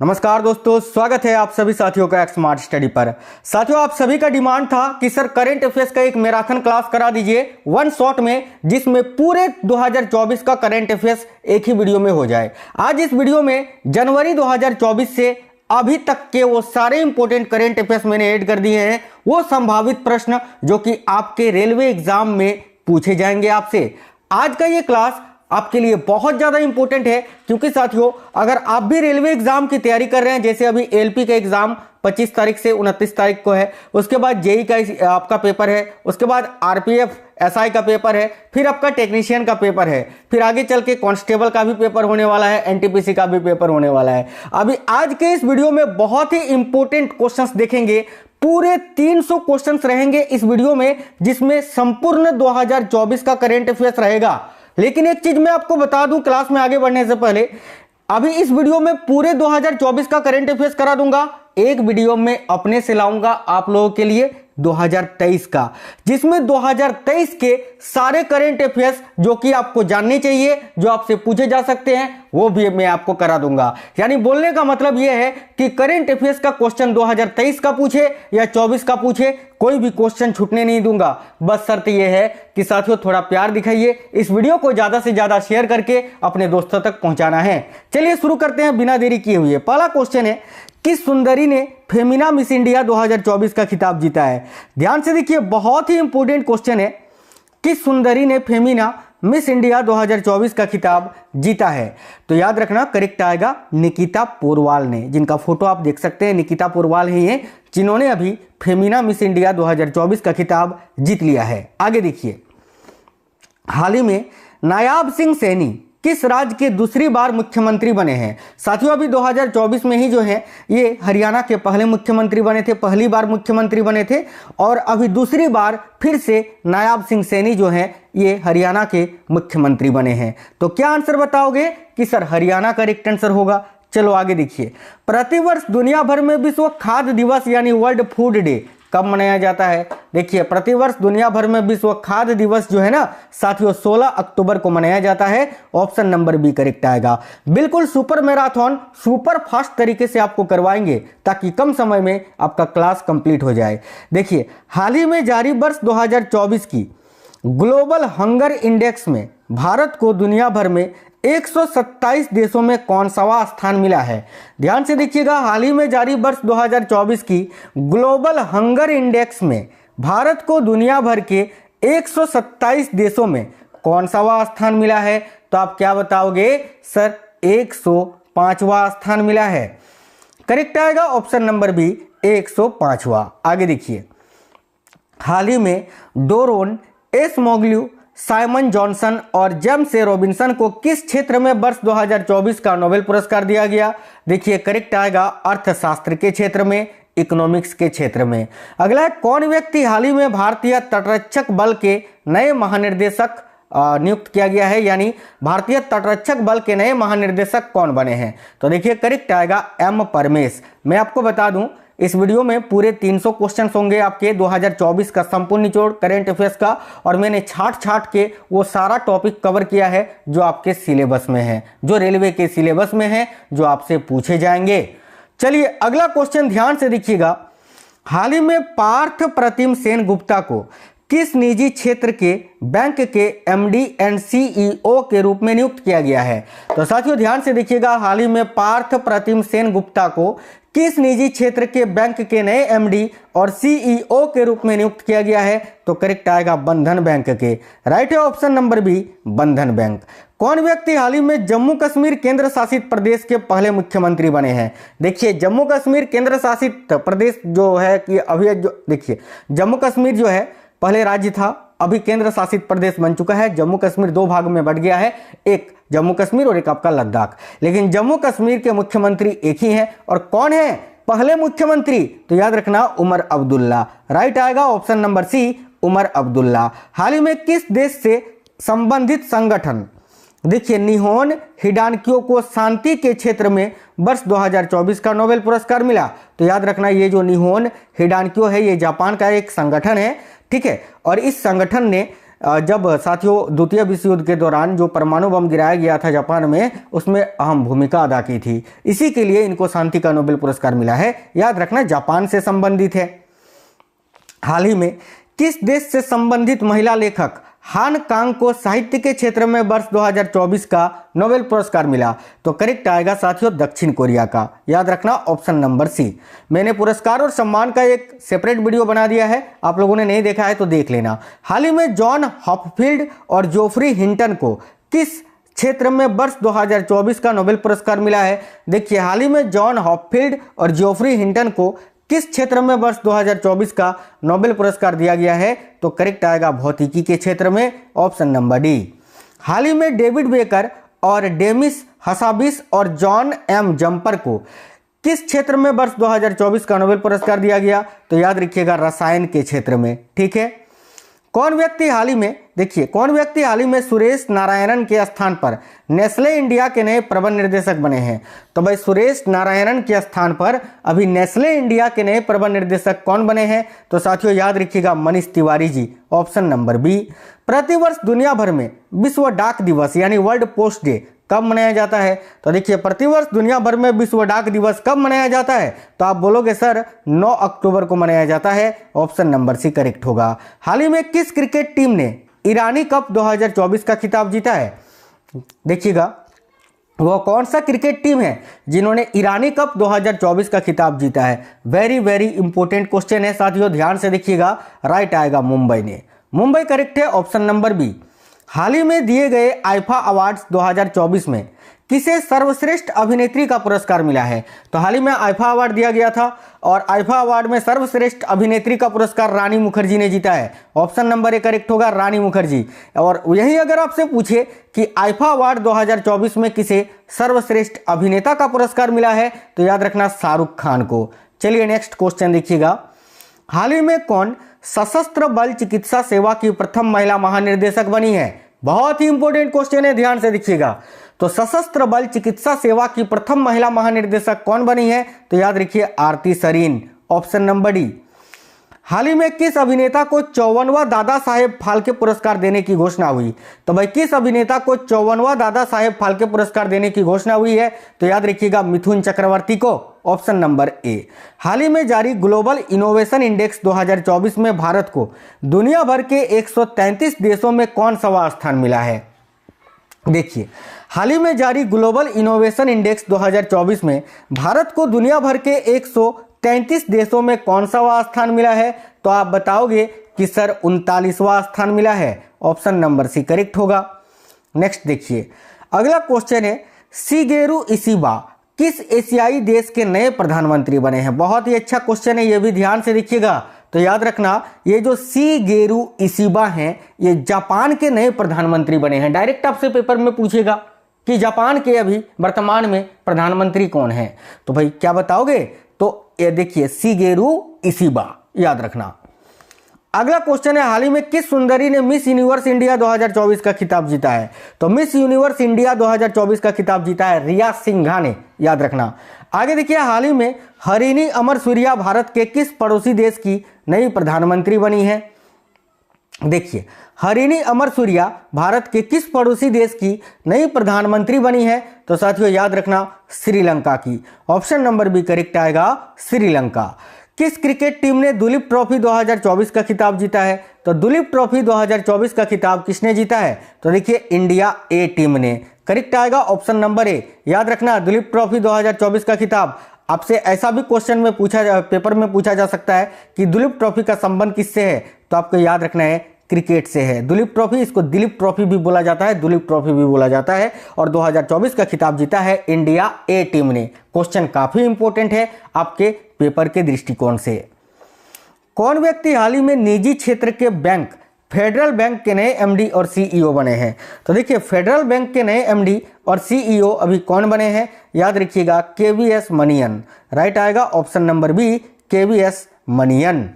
नमस्कार दोस्तों, स्वागत है आप सभी साथियों का एक स्मार्ट स्टडी पर। साथियों, आप सभी का डिमांड था कि सर करंट अफेयर्स का एक मैराथन क्लास करा दीजिए वन शॉट में, जिसमें पूरे 2024 का करंट अफेयर्स एक ही वीडियो में हो जाए। आज इस वीडियो में जनवरी 2024 से अभी तक के वो सारे इंपॉर्टेंट करंट अफेयर्स मैंने ऐड कर दिए हैं, वो संभावित प्रश्न जो कि आपके रेलवे एग्जाम में पूछे जाएंगे आपसे। आज का ये क्लास आपके लिए बहुत ज़्यादा इंपॉर्टेंट है, क्योंकि साथियों अगर आप भी रेलवे एग्जाम की तैयारी कर रहे हैं, जैसे अभी एलपी का एग्जाम 25 तारीख से 29 तारीख को है, उसके बाद जेई का आपका पेपर है, उसके बाद आरपीएफ एसआई का पेपर है, फिर आपका टेक्नीशियन का पेपर है, फिर आगे चल के कांस्टेबल का भी पेपर होने वाला है, एनटीपीसी का भी पेपर होने वाला है। अभी आज के इस वीडियो में बहुत ही इंपॉर्टेंट क्वेश्चंस देखेंगे। पूरे 300 क्वेश्चंस रहेंगे इस वीडियो में, जिसमें संपूर्ण 2024 का करंट अफेयर्स रहेगा। लेकिन एक चीज मैं आपको बता दूं, क्लास में आगे बढ़ने से पहले, अभी इस वीडियो में पूरे 2024 का करंट अफेयर्स करा दूंगा, एक वीडियो में अपने से लाऊंगा आप लोगों के लिए 2023 का, जिसमें 2023 के सारे करंट अफेयर्स जो कि आपको जानने चाहिए, जो आपसे पूछे जा सकते हैं, वो भी मैं आपको करा दूंगा। यानी बोलने का मतलब यह है कि करंट अफेयर्स का क्वेश्चन 2023 का पूछे या 24 का पूछे, कोई भी क्वेश्चन छूटने नहीं दूंगा। बस शर्त यह है कि साथियों थोड़ा प्यार दिखाइए, इस वीडियो को ज्यादा से ज्यादा शेयर करके अपने दोस्तों तक पहुंचाना है। चलिए शुरू करते हैं बिना देरी किए हुए। पहला क्वेश्चन है, किस सुंदरी ने फेमिना मिस इंडिया 2024 का खिताब जीता है? ध्यान से देखिए, बहुत ही इंपॉर्टेंट क्वेश्चन है। किस सुंदरी ने फेमिना मिस इंडिया 2024 का खिताब जीता है? तो याद रखना, करेक्ट आएगा निकिता पोरवाल ने, जिनका फोटो आप देख सकते हैं। निकिता पोरवाल ही है जिन्होंने अभी फेमिना मिस इंडिया 2024 का खिताब जीत लिया है। आगे देखिए, हाल ही में नायाब सिंह सैनी किस राज्य के दूसरी बार मुख्यमंत्री बने हैं? साथियों अभी 2024 में ही जो है ये हरियाणा के पहले मुख्यमंत्री बने थे, पहली बार मुख्यमंत्री बने थे, और अभी दूसरी बार फिर से नायाब सिंह सैनी जो है ये हरियाणा के मुख्यमंत्री बने हैं। तो क्या आंसर बताओगे कि सर हरियाणा करेक्ट आंसर होगा? चलो आगे देखिए, प्रतिवर्ष दुनिया भर में विश्व खाद्य दिवस यानी वर्ल्ड फूड डे कब मनाया जाता है? देखिए, प्रतिवर्ष दुनिया भर में विश्व खाद्य दिवस जो है ना साथियों 16 अक्टूबर को मनाया जाता है। ऑप्शन नंबर बी करेक्ट आएगा। बिल्कुल सुपर मैराथन सुपर फास्ट तरीके से आपको करवाएंगे ताकि कम समय में आपका क्लास कंप्लीट हो जाए। देखिए, हाल ही में जारी वर्ष 2024 की ग्लोबल हंगर इंडेक्स में भारत को दुनिया भर में 127 देशों में कौन सा स्थान मिला है? ध्यान से देखिएगा, हाल ही में जारी वर्ष 2024 की ग्लोबल हंगर इंडेक्स में भारत को दुनिया भर के 127 देशों में कौन सा स्थान मिला है? तो आप क्या बताओगे? सर 105वां स्थान मिला है। करेक्ट आएगा ऑप्शन नंबर बी 105वां। आगे देखिए, हाल ही में डोरोन एसमोग्लू, साइमन जॉनसन और जेम्स ए रॉबिन्सन को किस क्षेत्र में वर्ष 2024 का नोबेल पुरस्कार दिया गया? देखिए, करेक्ट आएगा अर्थशास्त्र के क्षेत्र में, इकोनॉमिक्स के क्षेत्र में। अगला है, कौन व्यक्ति हाल ही में भारतीय तटरक्षक बल के नए महानिर्देशक नियुक्त किया गया है? यानी भारतीय तटरक्षक बल के नए महानिर्देशक कौन बने हैं? तो देखिए, करेक्ट आएगा एम परमेश। मैं आपको बता दूं, इस वीडियो में पूरे 300 क्वेश्चंस होंगे आपके 2024 का संपूर्ण निचोड़ करंट अफेयर्स का, और मैंने छाट के वो सारा टॉपिक कवर किया है जो आपके सिलेबस में है, जो रेलवे के सिलेबस में है, जो आपसे पूछे जाएंगे। चलिए अगला क्वेश्चन ध्यान से देखिएगा, हाल ही में पार्थ प्रतिम सेन गुप्ता को किस निजी क्षेत्र के बैंक के एमडी एंड सीईओ के रूप में नियुक्त किया गया है? तो साथियों ध्यान से देखिएगा, हाल ही में पार्थ प्रतिम सेन गुप्ता को किस निजी क्षेत्र के बैंक के नए एमडी और सीईओ के रूप में नियुक्त किया गया है? तो करेक्ट आएगा बंधन बैंक के। राइट है ऑप्शन नंबर बी बंधन बैंक। कौन व्यक्ति हाल ही में जम्मू कश्मीर केंद्र शासित प्रदेश के पहले मुख्यमंत्री बने हैं? देखिए, जम्मू कश्मीर केंद्र शासित प्रदेश जो है कि अभी जो देखिए, जम्मू कश्मीर जो है पहले राज्य था, अभी केंद्र शासित प्रदेश बन चुका है। जम्मू कश्मीर दो भाग में बट गया है, एक जम्मू कश्मीर और एक आपका लद्दाख। लेकिन जम्मू कश्मीर के मुख्यमंत्री एक ही हैं, और कौन है पहले मुख्यमंत्री? तो याद रखना, उमर अब्दुल्ला। राइट आएगा option number C Omar Abdullah. हाल ही में किस देश से संबंधित संगठन, देखिए, निहोन हिडानक्यो को शांति के क्षेत्र में वर्ष 2024 का नोबेल पुरस्कार मिला? तो याद रखना, ये जो निहोन हिडानक्यो है ये जापान का एक संगठन है, ठीक है, और इस संगठन ने जब साथियों द्वितीय विश्व युद्ध के दौरान जो परमाणु बम गिराया गया था जापान में, उसमें अहम भूमिका अदा की थी। इसी के लिए इनको शांति का नोबेल पुरस्कार मिला है। याद रखना, जापान से संबंधित है। हाल ही में किस देश से संबंधित महिला लेखक हान कांग को साहित्य के क्षेत्र में वर्ष 2024 का नोबेल पुरस्कार मिला? तो करेक्ट आएगा साथियों दक्षिण कोरिया का। याद रखना ऑप्शन नंबर सी। मैंने पुरस्कार और सम्मान का एक सेपरेट वीडियो बना दिया है, आप लोगों ने नहीं देखा है तो देख लेना। हाल ही में जॉन हॉपफील्ड और जोफ्री हिंटन को किस क्षेत्र में वर्ष 2024 का नोबेल पुरस्कार मिला है? देखिए, हाल ही में जॉन हॉपफील्ड और जोफ्री हिंटन को किस क्षेत्र में वर्ष 2024 का नोबेल पुरस्कार दिया गया है? तो करेक्ट आएगा भौतिकी के क्षेत्र में, ऑप्शन नंबर डी। हाल ही में डेविड बेकर और डेमिस हसाबिस और जॉन एम जम्पर को किस क्षेत्र में वर्ष 2024 का नोबेल पुरस्कार दिया गया? तो याद रखिएगा रसायन के क्षेत्र में। ठीक है। कौन व्यक्ति हाल ही में सुरेश नारायणन के स्थान पर नेस्ले इंडिया के नए प्रबंध निर्देशक बने हैं? तो भाई सुरेश नारायणन के स्थान पर अभी नेस्ले इंडिया के नए प्रबंध निर्देशक कौन बने हैं? तो साथियों याद रखिएगा Manish Tiwari ji, option number B. प्रतिवर्ष दुनिया भर में विश्व डाक दिवस यानी वर्ल्ड पोस्ट डे कब मनाया जाता है? तो देखिए, प्रतिवर्ष दुनिया भर में विश्व डाक दिवस कब मनाया जाता है? तो आप बोलोगे सर 9 अक्टूबर को मनाया जाता है, ऑप्शन नंबर सी करेक्ट होगा। हाल ही में किस क्रिकेट टीम ने ईरानी कप 2024 का खिताब जीता है? देखिएगा, वो कौन सा क्रिकेट टीम है जिन्होंने ईरानी कप 2024 का खिताब जीता है? वेरी वेरी इंपॉर्टेंट क्वेश्चन है साथियों, ध्यान से देखिएगा। राइट आएगा मुंबई ने। मुंबई करेक्ट है, ऑप्शन नंबर बी। हाल ही में दिए गए आईफा अवार्ड्स 2024 में किसे सर्वश्रेष्ठ अभिनेत्री का पुरस्कार मिला है? तो हाल ही में आईफा अवार्ड दिया गया था और आईफा अवार्ड में सर्वश्रेष्ठ अभिनेत्री का पुरस्कार रानी मुखर्जी ने जीता है। ऑप्शन नंबर ए करेक्ट होगा, रानी मुखर्जी। और यही अगर आपसे पूछे कि आईफा अवार्ड 2024 में किसे सर्वश्रेष्ठ अभिनेता का पुरस्कार मिला है, तो याद रखना शाहरुख खान को। चलिए नेक्स्ट क्वेश्चन देखिएगा। हाल ही में कौन सशस्त्र बल चिकित्सा सेवा की प्रथम महिला महानिर्देशक बनी है? बहुत ही इंपॉर्टेंट क्वेश्चन है, ध्यान से देखिएगा। तो सशस्त्र बल चिकित्सा सेवा की प्रथम महिला महानिर्देशक कौन बनी है? तो याद रखिए आरती सरीन, ऑप्शन नंबर डी। हाल ही में किस अभिनेता को 54वां दादा साहेब फाल्के पुरस्कार देने की घोषणा हुई? तो भाई किस अभिनेता को 54वां दादा साहेब फाल्के पुरस्कार देने की घोषणा हुई है? तो याद रखिएगा मिथुन चक्रवर्ती को, ऑप्शन नंबर ए। हाल ही में जारी ग्लोबल इनोवेशन इंडेक्स 2024 में भारत को दुनिया भर के 133 देशों में कौन सा स्थान मिला है? देखिए, हाल ही में जारी ग्लोबल इनोवेशन इंडेक्स 2024 में भारत को दुनिया भर के 133 देशों में कौन सा स्थान मिला है? तो आप बताओगे कि सर 39वां स्थान मिला है, ऑप्शन नंबर सी करेक्ट होगा। नेक्स्ट देखिए, अगला क्वेश्चन है शिगेरू इशिबा किस एशियाई देश के नए प्रधानमंत्री बने हैं? बहुत ही अच्छा क्वेश्चन है, ये भी ध्यान से देखिएगा। तो याद रखना, ये जो शिगेरू इशिबा हैं, ये जापान के नए प्रधानमंत्री बने हैं। डायरेक्ट आपसे पेपर में पूछेगा कि जापान के अभी वर्तमान में प्रधानमंत्री कौन है, तो भाई क्या बताओगे? तो ये देखिए शिगेरू इशिबा, याद रखना। अगला क्वेश्चन है, हाल ही में किस सुंदरी ने मिस यूनिवर्स इंडिया 2024 का खिताब जीता है? तो मिस यूनिवर्स इंडिया 2024 का खिताब जीता है रिया सिंघा ने, याद रखना। आगे देखिए, हाल ही में हरिणी अमर सूर्या भारत के किस पड़ोसी देश की नई प्रधानमंत्री बनी है? देखिए, हरिणी अमर सूर्या भारत के किस पड़ोसी देश की नई प्रधानमंत्री बनी है? तो साथियों याद रखना श्रीलंका की, ऑप्शन नंबर बी करेक्ट आएगा श्रीलंका। किस क्रिकेट टीम ने दुलीप ट्रॉफी 2024 का खिताब जीता है? तो दुलीप ट्रॉफी 2024 का खिताब किसने जीता है? तो देखिए इंडिया ए टीम ने, करेक्ट आएगा ऑप्शन नंबर ए। याद रखना, दुलीप ट्रॉफी 2024 का खिताब। आपसे ऐसा भी क्वेश्चन में पेपर में पूछा जा सकता है कि दुलीप ट्रॉफी का संबंध किससे है? तो आपको याद रखना है क्रिकेट से है। दुलीप ट्रॉफी, इसको दिलीप ट्रॉफी भी बोला जाता है, दुलीप ट्रॉफी भी बोला जाता है। और 2024 का खिताब जीता है इंडिया ए टीम ने। क्वेश्चन काफी इंपॉर्टेंट है आपके पेपर के दृष्टिकोण से। कौन व्यक्ति हाल ही में निजी क्षेत्र के बैंक फेडरल बैंक के नए एमडी और सीईओ बने हैं? तो देखिए, फेडरल बैंक के नए एमडी और सीईओ अभी कौन बने हैं? याद रखिएगा केवीएस मनियन, राइट आएगा ऑप्शन नंबर बी केवीएस मनियन।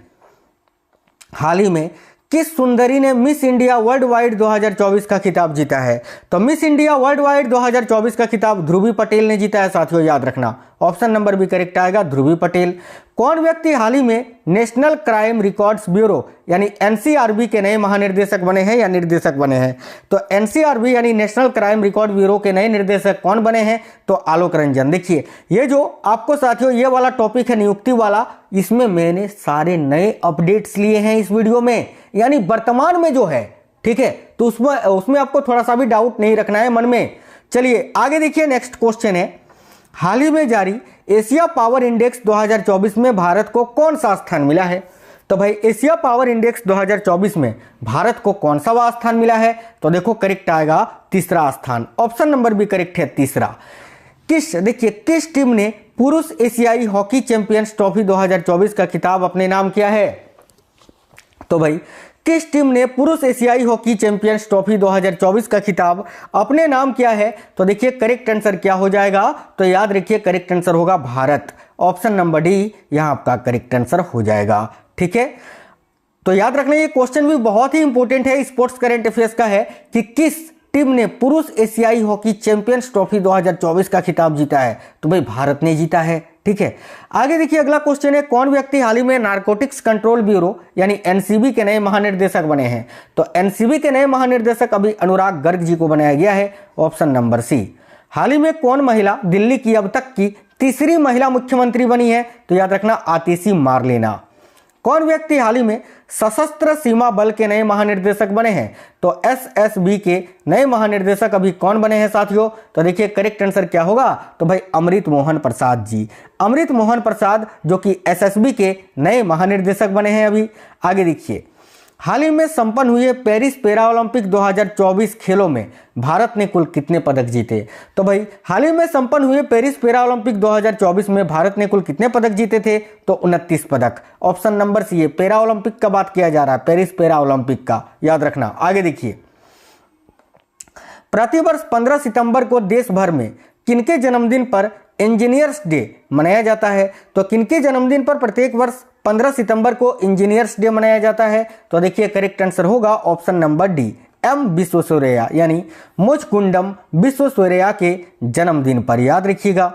हाल ही में किस सुंदरी ने मिस इंडिया वर्ल्ड वाइड 2024 का खिताब जीता है? तो मिस इंडिया वर्ल्ड वाइड 2024 का खिताब ध्रुवी पटेल ने जीता है साथियों, याद रखना। ऑप्शन नंबर भी करेक्ट आएगा ध्रुवी पटेल। कौन व्यक्ति हाल ही में नेशनल क्राइम रिकॉर्ड्स ब्यूरो यानी एनसीआरबी के नए महानिर्देशक बने हैं या निर्देशक बने हैं? तो एनसीआरबी यानी नेशनल क्राइम रिकॉर्ड ब्यूरो के नए निर्देशक कौन बने हैं? तो आलोक रंजन। देखिए ये जो आपको साथियों ये वाला टॉपिक है नियुक्ति वाला, इसमें मैंने सारे नए अपडेट्स लिए हैं इस वीडियो में, यानी वर्तमान में जो है, ठीक है, तो उसमें आपको थोड़ा सा भी डाउट नहीं रखना है मन में। चलिए आगे देखिए, नेक्स्ट क्वेश्चन है, हाल ही में जारी एशिया पावर इंडेक्स 2024 में भारत को कौन सा स्थान मिला है? तो भाई एशिया पावर इंडेक्स 2024 में भारत को कौन सा स्थान मिला है? तो देखो करेक्ट आएगा तीसरा स्थान, ऑप्शन नंबर भी करेक्ट है तीसरा। किस टीम ने पुरुष एशियाई हॉकी चैंपियंस ट्रॉफी 2024 का खिताब अपने नाम किया है? तो भाई किस टीम ने पुरुष एशियाई हॉकी चैंपियंस ट्रॉफी 2024 का खिताब अपने नाम किया है? तो देखिए करेक्ट आंसर क्या हो जाएगा? तो याद रखिए करेक्ट आंसर होगा भारत, ऑप्शन नंबर डी यहां आपका करेक्ट आंसर हो जाएगा। ठीक है, तो याद रखना ये क्वेश्चन भी बहुत ही इंपॉर्टेंट है, स्पोर्ट्स करंट अफेयर्स का है कि किस टीम ने पुरुष एशियाई हॉकी चैंपियंस ट्रॉफी 2024 का खिताब जीता है? तो भाई भारत ने जीता है। ठीक है, आगे देखिए अगला क्वेश्चन है, कौन व्यक्ति हाल ही में नारकोटिक्स कंट्रोल ब्यूरो यानी एनसीबी के नए महानिर्देशक बने हैं? तो एनसीबी के नए महानिर्देशक अभी अनुराग गर्ग जी को बनाया गया है, ऑप्शन नंबर सी। हाल ही में कौन महिला दिल्ली की अब तक की तीसरी महिला मुख्यमंत्री बनी है? तो याद रखना आतिशी मारलेना। कौन व्यक्ति हाल ही में सशस्त्र सीमा बल के नए महानिर्देशक बने हैं? तो एसएसबी के नए महानिर्देशक अभी कौन बने हैं साथियों? तो देखिए करेक्ट आंसर क्या होगा? तो भाई अमृत मोहन प्रसाद जी, अमृत मोहन प्रसाद जो कि एसएसबी के नए महानिर्देशक बने हैं अभी। आगे देखिए, हाल ही में संपन्न हुए पेरिस पैरा ओलंपिक 2024 खेलों में भारत ने कुल कितने पदक जीते? तो भाई हाल ही में संपन्न हुए पेरिस पैरा ओलंपिक 2024 में भारत ने कुल कितने पदक जीते थे? तो 29 पदक, ऑप्शन नंबर सी है। पैरा ओलंपिक का बात किया जा रहा है, पेरिस पैरा ओलंपिक का, याद रखना। आगे देखिए, प्रतिवर्ष 15 सितंबर को देश भर में किनके जन्मदिन पर इंजीनियर्स डे मनाया जाता है? तो किनके जन्मदिन पर प्रत्येक वर्ष 15 सितंबर को इंजीनियर्स डे मनाया जाता है? तो देखिए करेक्ट आंसर होगा option number D, M Visvesvaraya यानी मुचकुंडम विश्वेश्वरैया के जन्मदिन पर, याद रखिएगा।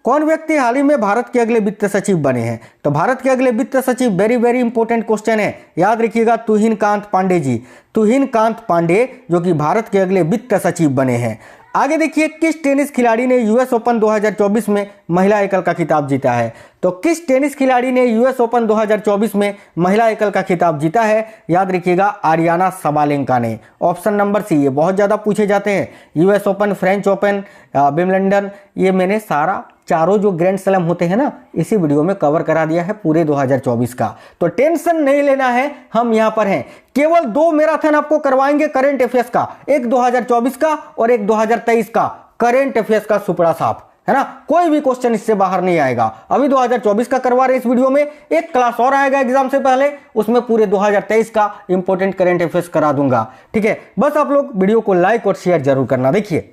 कौन व्यक्ति हाल ही में भारत के अगले वित्त सचिव बने हैं? तो भारत के अगले वित्त सचिव वेरी वेरी इंपॉर्टेंट क्वेश्चन है, याद रखिएगा, तुहिन कांत पांडे जी, तुहिन कांत पांडे जो कि भारत के अगले वित्त सचिव बने हैं। आगे देखिए, किस टेनिस खिलाड़ी ने यूएस ओपन 2024 में महिला एकल का खिताब जीता है? तो किस टेनिस खिलाड़ी ने यूएस ओपन 2024 में महिला एकल का खिताब जीता है? याद रखिएगा आरियाना सबालेंका ने, ऑप्शन नंबर सी। ये बहुत ज्यादा पूछे जाते हैं, US open, French open, Wimbledon, ये मैंने सारा चारों जो ग्रैंड स्लैम होते हैं ना इसी वीडियो में कवर करा दिया है पूरे 2024 का, तो टेंशन नहीं लेना है, हम यहां पर हैं। केवल 2 मैराथन आपको करवाएंगे करंट अफेयर्स का, एक 2024 का और एक 2023 का करंट अफेयर्स का सुपड़ा साफ, है ना, कोई भी क्वेश्चन इससे बाहर नहीं आएगा। अभी 2024 का करवा रहे इस वीडियो में, एक क्लास और आएगा एग्जाम से पहले, उसमें पूरे 2023 का इंपॉर्टेंट करंट अफेयर्स करा दूंगा। ठीक है, बस आप लोग वीडियो को लाइक और शेयर जरूर करना। देखिए,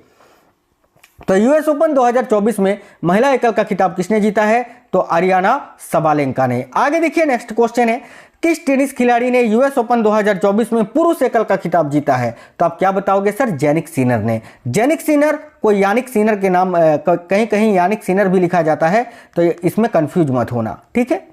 तो यूएस ओपन 2024 में महिला एकल का खिताब किसने जीता है? तो आरियाना सबालेंका ने। आगे देखिए, नेक्स्ट क्वेश्चन है, किस टेनिस खिलाड़ी ने यूएस ओपन 2024 में पुरुष एकल का खिताब जीता है? तो आप क्या बताओगे सर? जेनिक सिनर ने। जेनिक सिनर को यानिक सिनर के नाम कहीं कहीं यानिक सिनर भी लिखा जाता है, तो इसमें कंफ्यूज मत होना। ठीक है,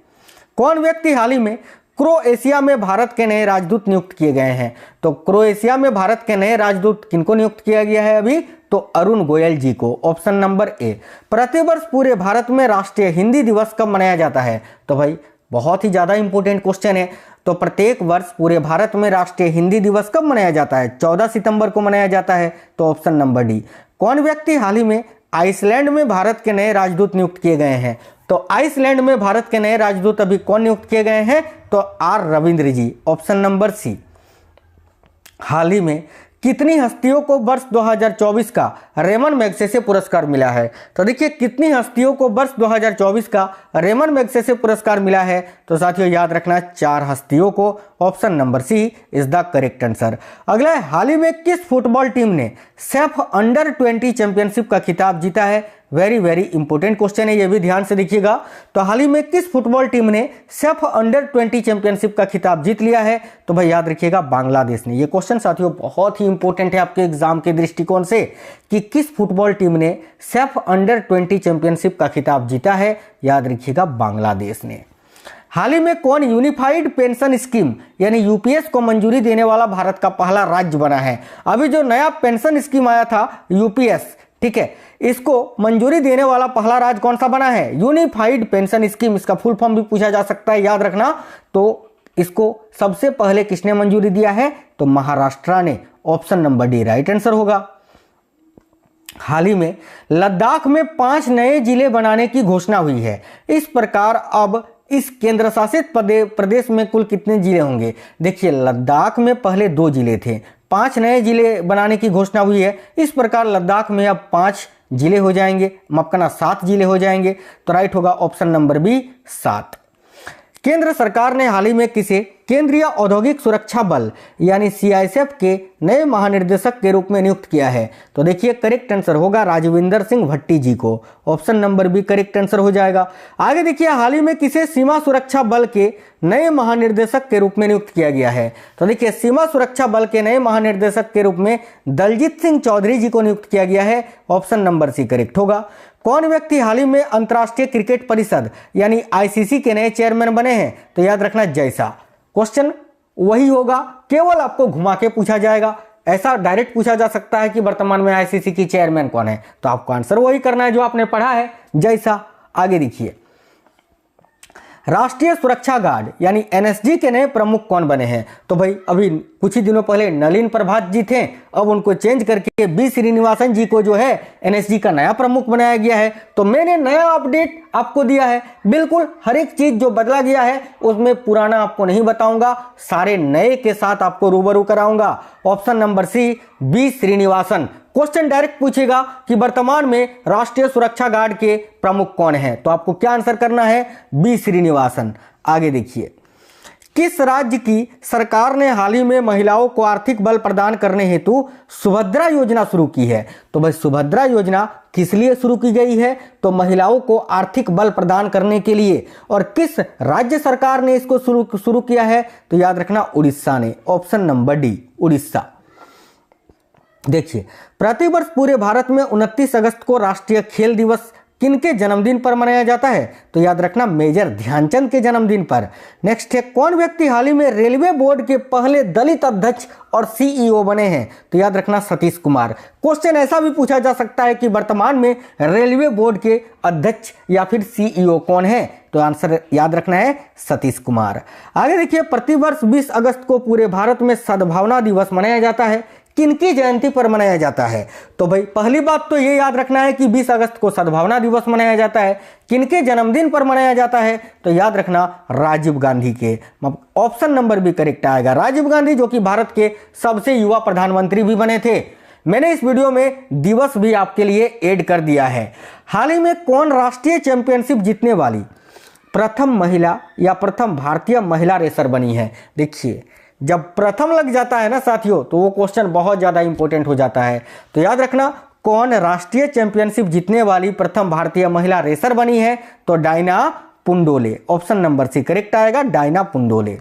कौन व्यक्ति हाल ही में क्रोएशिया में भारत के नए राजदूत नियुक्त किए गए हैं? तो क्रोएशिया में भारत के नए राजदूत किनको नियुक्त किया गया है अभी? तो अरुण गोयल जी को, ऑप्शन नंबर ए। प्रतिवर्ष पूरे भारत में राष्ट्रीय हिंदी दिवस कब मनाया जाता है? तो भाई बहुत ही ज्यादा इंपॉर्टेंट क्वेश्चन है, तो प्रत्येक वर्ष पूरे भारत में राष्ट्रीय हिंदी दिवस कब मनाया जाता है? 14 सितंबर को मनाया जाता है, तो ऑप्शन नंबर डी। कौन व्यक्ति हाल ही में आइसलैंड में भारत के नए राजदूत नियुक्त किए गए हैं? तो आइसलैंड में भारत के नए राजदूत अभी कौन नियुक्त किए गए हैं? तो R Ravindra ji, option number C. हाल ही में कितनी हस्तियों को वर्ष 2024 का रेमन मैग्सेसे पुरस्कार मिला है? तो देखिए, कितनी हस्तियों को वर्ष 2024 का रेमन मैग्सेसे पुरस्कार मिला है? तो साथियों याद रखना 4 हस्तियों को, option number C is the correct answer. अगला है, हाल ही में किस फुटबॉल टीम ने सेफ अंडर 20 चैंपियनशिप का खिताब जीता है? वेरी वेरी इंपॉर्टेंट क्वेश्चन है, ये भी ध्यान से देखिएगा। तो हाल ही में किस फुटबॉल टीम ने सेफ अंडर 20 चैंपियनशिप का खिताब जीत लिया है? तो भाई याद रखिएगा बांग्लादेश ने। ये क्वेश्चन साथियों बहुत ही इंपॉर्टेंट है आपके एग्जाम के दृष्टिकोण से कि किस फुटबॉल टीम ने सेफ अंडर 20 चैंपियनशिप का खिताब जीता है? याद रखिएगा, बांग्लादेश ने। हाल ही में कौन यूनिफाइड पेंशन स्कीम यानी यूपीएस को मंजूरी देने वाला भारत का पहला राज्य बना है? अभी जो नया पेंशन स्कीम आया था यूपीएस, ठीक है, इसको मंजूरी देने वाला पहला राज्य कौन सा बना है? यूनिफाइड पेंशन स्कीम, इसका फुल फॉर्म भी पूछा जा सकता है, याद रखना। तो इसको सबसे पहले किसने मंजूरी दिया है? तो महाराष्ट्र ने। Option number D right answer होगा। हाल ही में लद्दाख में 5 नए जिले बनाने की घोषणा हुई है। इस प्रकार अब इस केंद्र शासित प्रदेश में कुल कितने जिले होंगे? देखिए, लद्दाख में पहले 2 जिले थे, 5 नए जिले बनाने की घोषणा हुई है। इस प्रकार लद्दाख में अब 5 जिले हो जाएंगे, माफ करना 7 जिले हो जाएंगे। तो राइट होगा ऑप्शन नंबर बी 7। केंद्र सरकार ने हाल ही में किसे केंद्रीय औद्योगिक सुरक्षा बल यानी सीआईएसएफ के नए महानिर्देशक के रूप में नियुक्त किया है? तो देखिए, करेक्ट आंसर होगा राजविंदर सिंह भट्टी जी को। Option number B correct answer हो जाएगा। आगे देखिए, हाल ही में किसे सीमा सुरक्षा बल के नए महानिर्देशक के रूप में नियुक्त किया गया है? तो देखिए, सीमा सुरक्षा बल के नए महानिर्देशक के रूप में दलजीत सिंह चौधरी जी को नियुक्त किया गया है। ऑप्शन नंबर सी करेक्ट होगा। कौन व्यक्ति हाल ही में अंतर्राष्ट्रीय क्रिकेट परिषद यानी आईसीसी के नए चेयरमैन बने हैं? तो याद रखना जैसा। क्वेश्चन वही होगा, केवल आपको घुमा के पूछा जाएगा। ऐसा डायरेक्ट पूछा जा सकता है कि वर्तमान में आईसीसी की चेयरमैन कौन है, तो आपको आंसर वही करना है जो आपने पढ़ा है, जैसा। आगे देखिए, राष्ट्रीय सुरक्षा गार्ड यानी एनएसजी के नए प्रमुख कौन बने हैं? तो भाई अभी कुछ ही दिनों पहले नलिन प्रभात जी थे, अब उनको चेंज करके बी श्रीनिवासन जी को जो है एनएसजी का नया प्रमुख बनाया गया है। तो मैंने नया अपडेट आपको दिया है, बिल्कुल हर एक चीज जो बदला गया है उसमें पुराना आपको नहीं बताऊंगा, सारे नए के साथ आपको रूबरू कराऊंगा। Option number C B Srinivasan. Question direct पूछेगा कि वर्तमान में राष्ट्रीय सुरक्षा गार्ड के प्रमुख कौन है, तो आपको क्या आंसर करना है? बी श्रीनिवासन। आगे देखिए, किस राज्य की सरकार ने हाल ही में महिलाओं को आर्थिक बल प्रदान करने हेतु सुभद्रा योजना शुरू की है? तो भाई सुभद्रा योजना किस लिए शुरू की गई है? तो महिलाओं को आर्थिक बल प्रदान करने के लिए। और किस राज्य सरकार ने इसको शुरू किया है? तो याद रखना उड़ीसा ने। Option number D Orissa. देखिए, प्रतिवर्ष पूरे भारत में 29 अगस्त को राष्ट्रीय खेल दिवस किनके जन्मदिन पर मनाया जाता है? तो याद रखना मेजर ध्यानचंद के जन्मदिन पर। नेक्स्ट है, कौन व्यक्ति हाल ही में रेलवे बोर्ड के पहले दलित अध्यक्ष और सीईओ बने हैं? तो याद रखना सतीश कुमार। क्वेश्चन ऐसा भी पूछा जा सकता है कि वर्तमान में रेलवे बोर्ड के अध्यक्ष या फिर सीईओ कौन है? तो आंसर याद रखना है सतीश कुमार। आगे देखिए, प्रतिवर्ष 20 अगस्त को पूरे भारत में सद्भावना दिवस मनाया जाता है, किनकी जयंती पर मनाया जाता है? तो भाई पहली बात तो ये याद रखना है कि 20 अगस्त को सद्भावना दिवस मनाया जाता है। किनके जन्मदिन पर मनाया जाता है? तो याद रखना राजीव गांधी के। ऑप्शन नंबर भी करेक्ट आएगा, राजीव गांधी, जो कि भारत के सबसे युवा प्रधानमंत्री भी बने थे। मैंने इस वीडियो में दिवस भी आपके लिए ऐड कर दिया है। हाल ही में कौन राष्ट्रीय चैंपियनशिप जीतने वाली प्रथम महिला या प्रथम भारतीय महिला रेसर बनी है? देखिए, जब प्रथम लग जाता है ना साथियों, तो वो क्वेश्चन बहुत ज्यादा इंपॉर्टेंट हो जाता है। तो याद रखना, कौन राष्ट्रीय चैंपियनशिप जीतने वाली प्रथम भारतीय महिला रेसर बनी है? तो Diana Pundole. Option number C correct आएगा, डायना पुंडोले।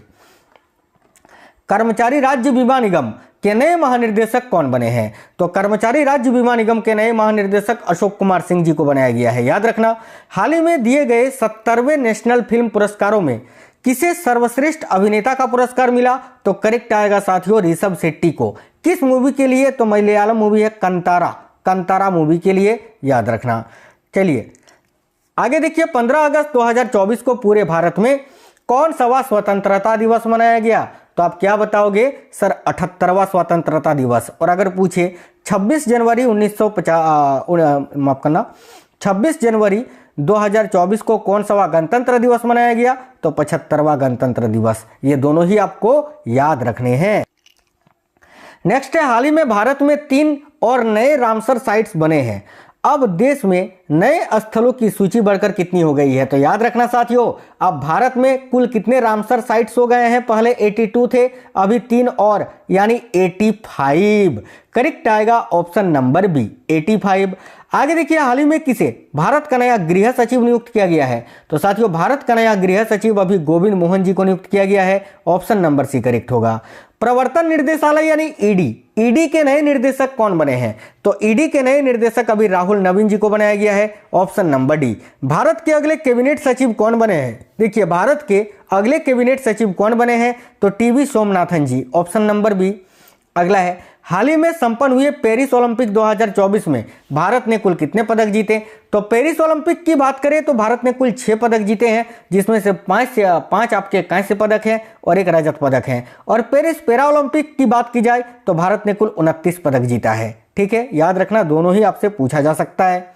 कर्मचारी राज्य बीमा निगम के नए महानिर्देशक कौन बने हैं? तो कर्मचारी राज्य बीमा निगम के नए महानिर्देशक अशोक कुमार सिंह जी को बनाया गया है। याद रखना, हाल ही में दिए गए 70वें नेशनल फिल्म पुरस्कारों में किसे सर्वश्रेष्ठ अभिनेता का पुरस्कार मिला? तो करेक्ट आएगा साथियों ऋषभ शेट्टी को। किस मूवी के लिए? तो मलयालम मूवी है कंतारा, कंतारा मूवी के लिए, याद रखना। चलिए आगे देखिए, 15 अगस्त 2024 को पूरे भारत में कौन सा स्वतंत्रता दिवस मनाया गया? तो आप क्या बताओगे? सर 78वां स्वतंत्रता दिवस। और अगर पूछे 26 जनवरी 26 जनवरी 2024 को कौन सा गणतंत्र दिवस मनाया गया? तो 75वां गणतंत्र दिवस। ये दोनों ही आपको याद रखने हैं। नेक्स्ट है, हाल ही में भारत में 3 और नए रामसर साइट्स बने हैं। अब देश में नए स्थलों की सूची बढ़कर कितनी हो गई है? तो याद रखना साथियों, अब भारत में कुल कितने रामसर साइट्स हो गए हैं? पहले 82 थे, अभी 3 और, यानी 85। करेक्ट आएगा ऑप्शन नंबर बी 85। आगे देखिए हाल ही में किसे भारत का नया गृह सचिव नियुक्त किया गया है? तो साथियों भारत का नया गृह सचिव अभी गोविंद मोहन जी को नियुक्त किया गया है। ऑप्शन नंबर सी करेक्ट होगा। प्रवर्तन निर्देशालय यानी ईडी के नए निर्देशक कौन बने हैं? तो ईडी के नए निर्देशक अभी राहुल नवीन जी को बनाया गया है। Option number D. भारत के अगले कैबिनेट सचिव कौन बने हैं? देखिए भारत के अगले कैबिनेट सचिव कौन बने हैं? तो TV Somanathan ji. Option number B. अगला है हाल ही में संपन्न हुए पेरिस ओलंपिक 2024 में भारत ने कुल कितने पदक जीते? तो पेरिस ओलंपिक की बात करें तो भारत ने कुल 6 पदक जीते हैं, जिसमें से 5 आपके कांस्य पदक हैं और 1 रजत पदक है। और पेरिस पैरा ओलंपिक की बात की जाए तो भारत ने कुल 29 पदक जीता है। ठीक है, याद रखना दोनों ही आपसे पूछा जा सकता है।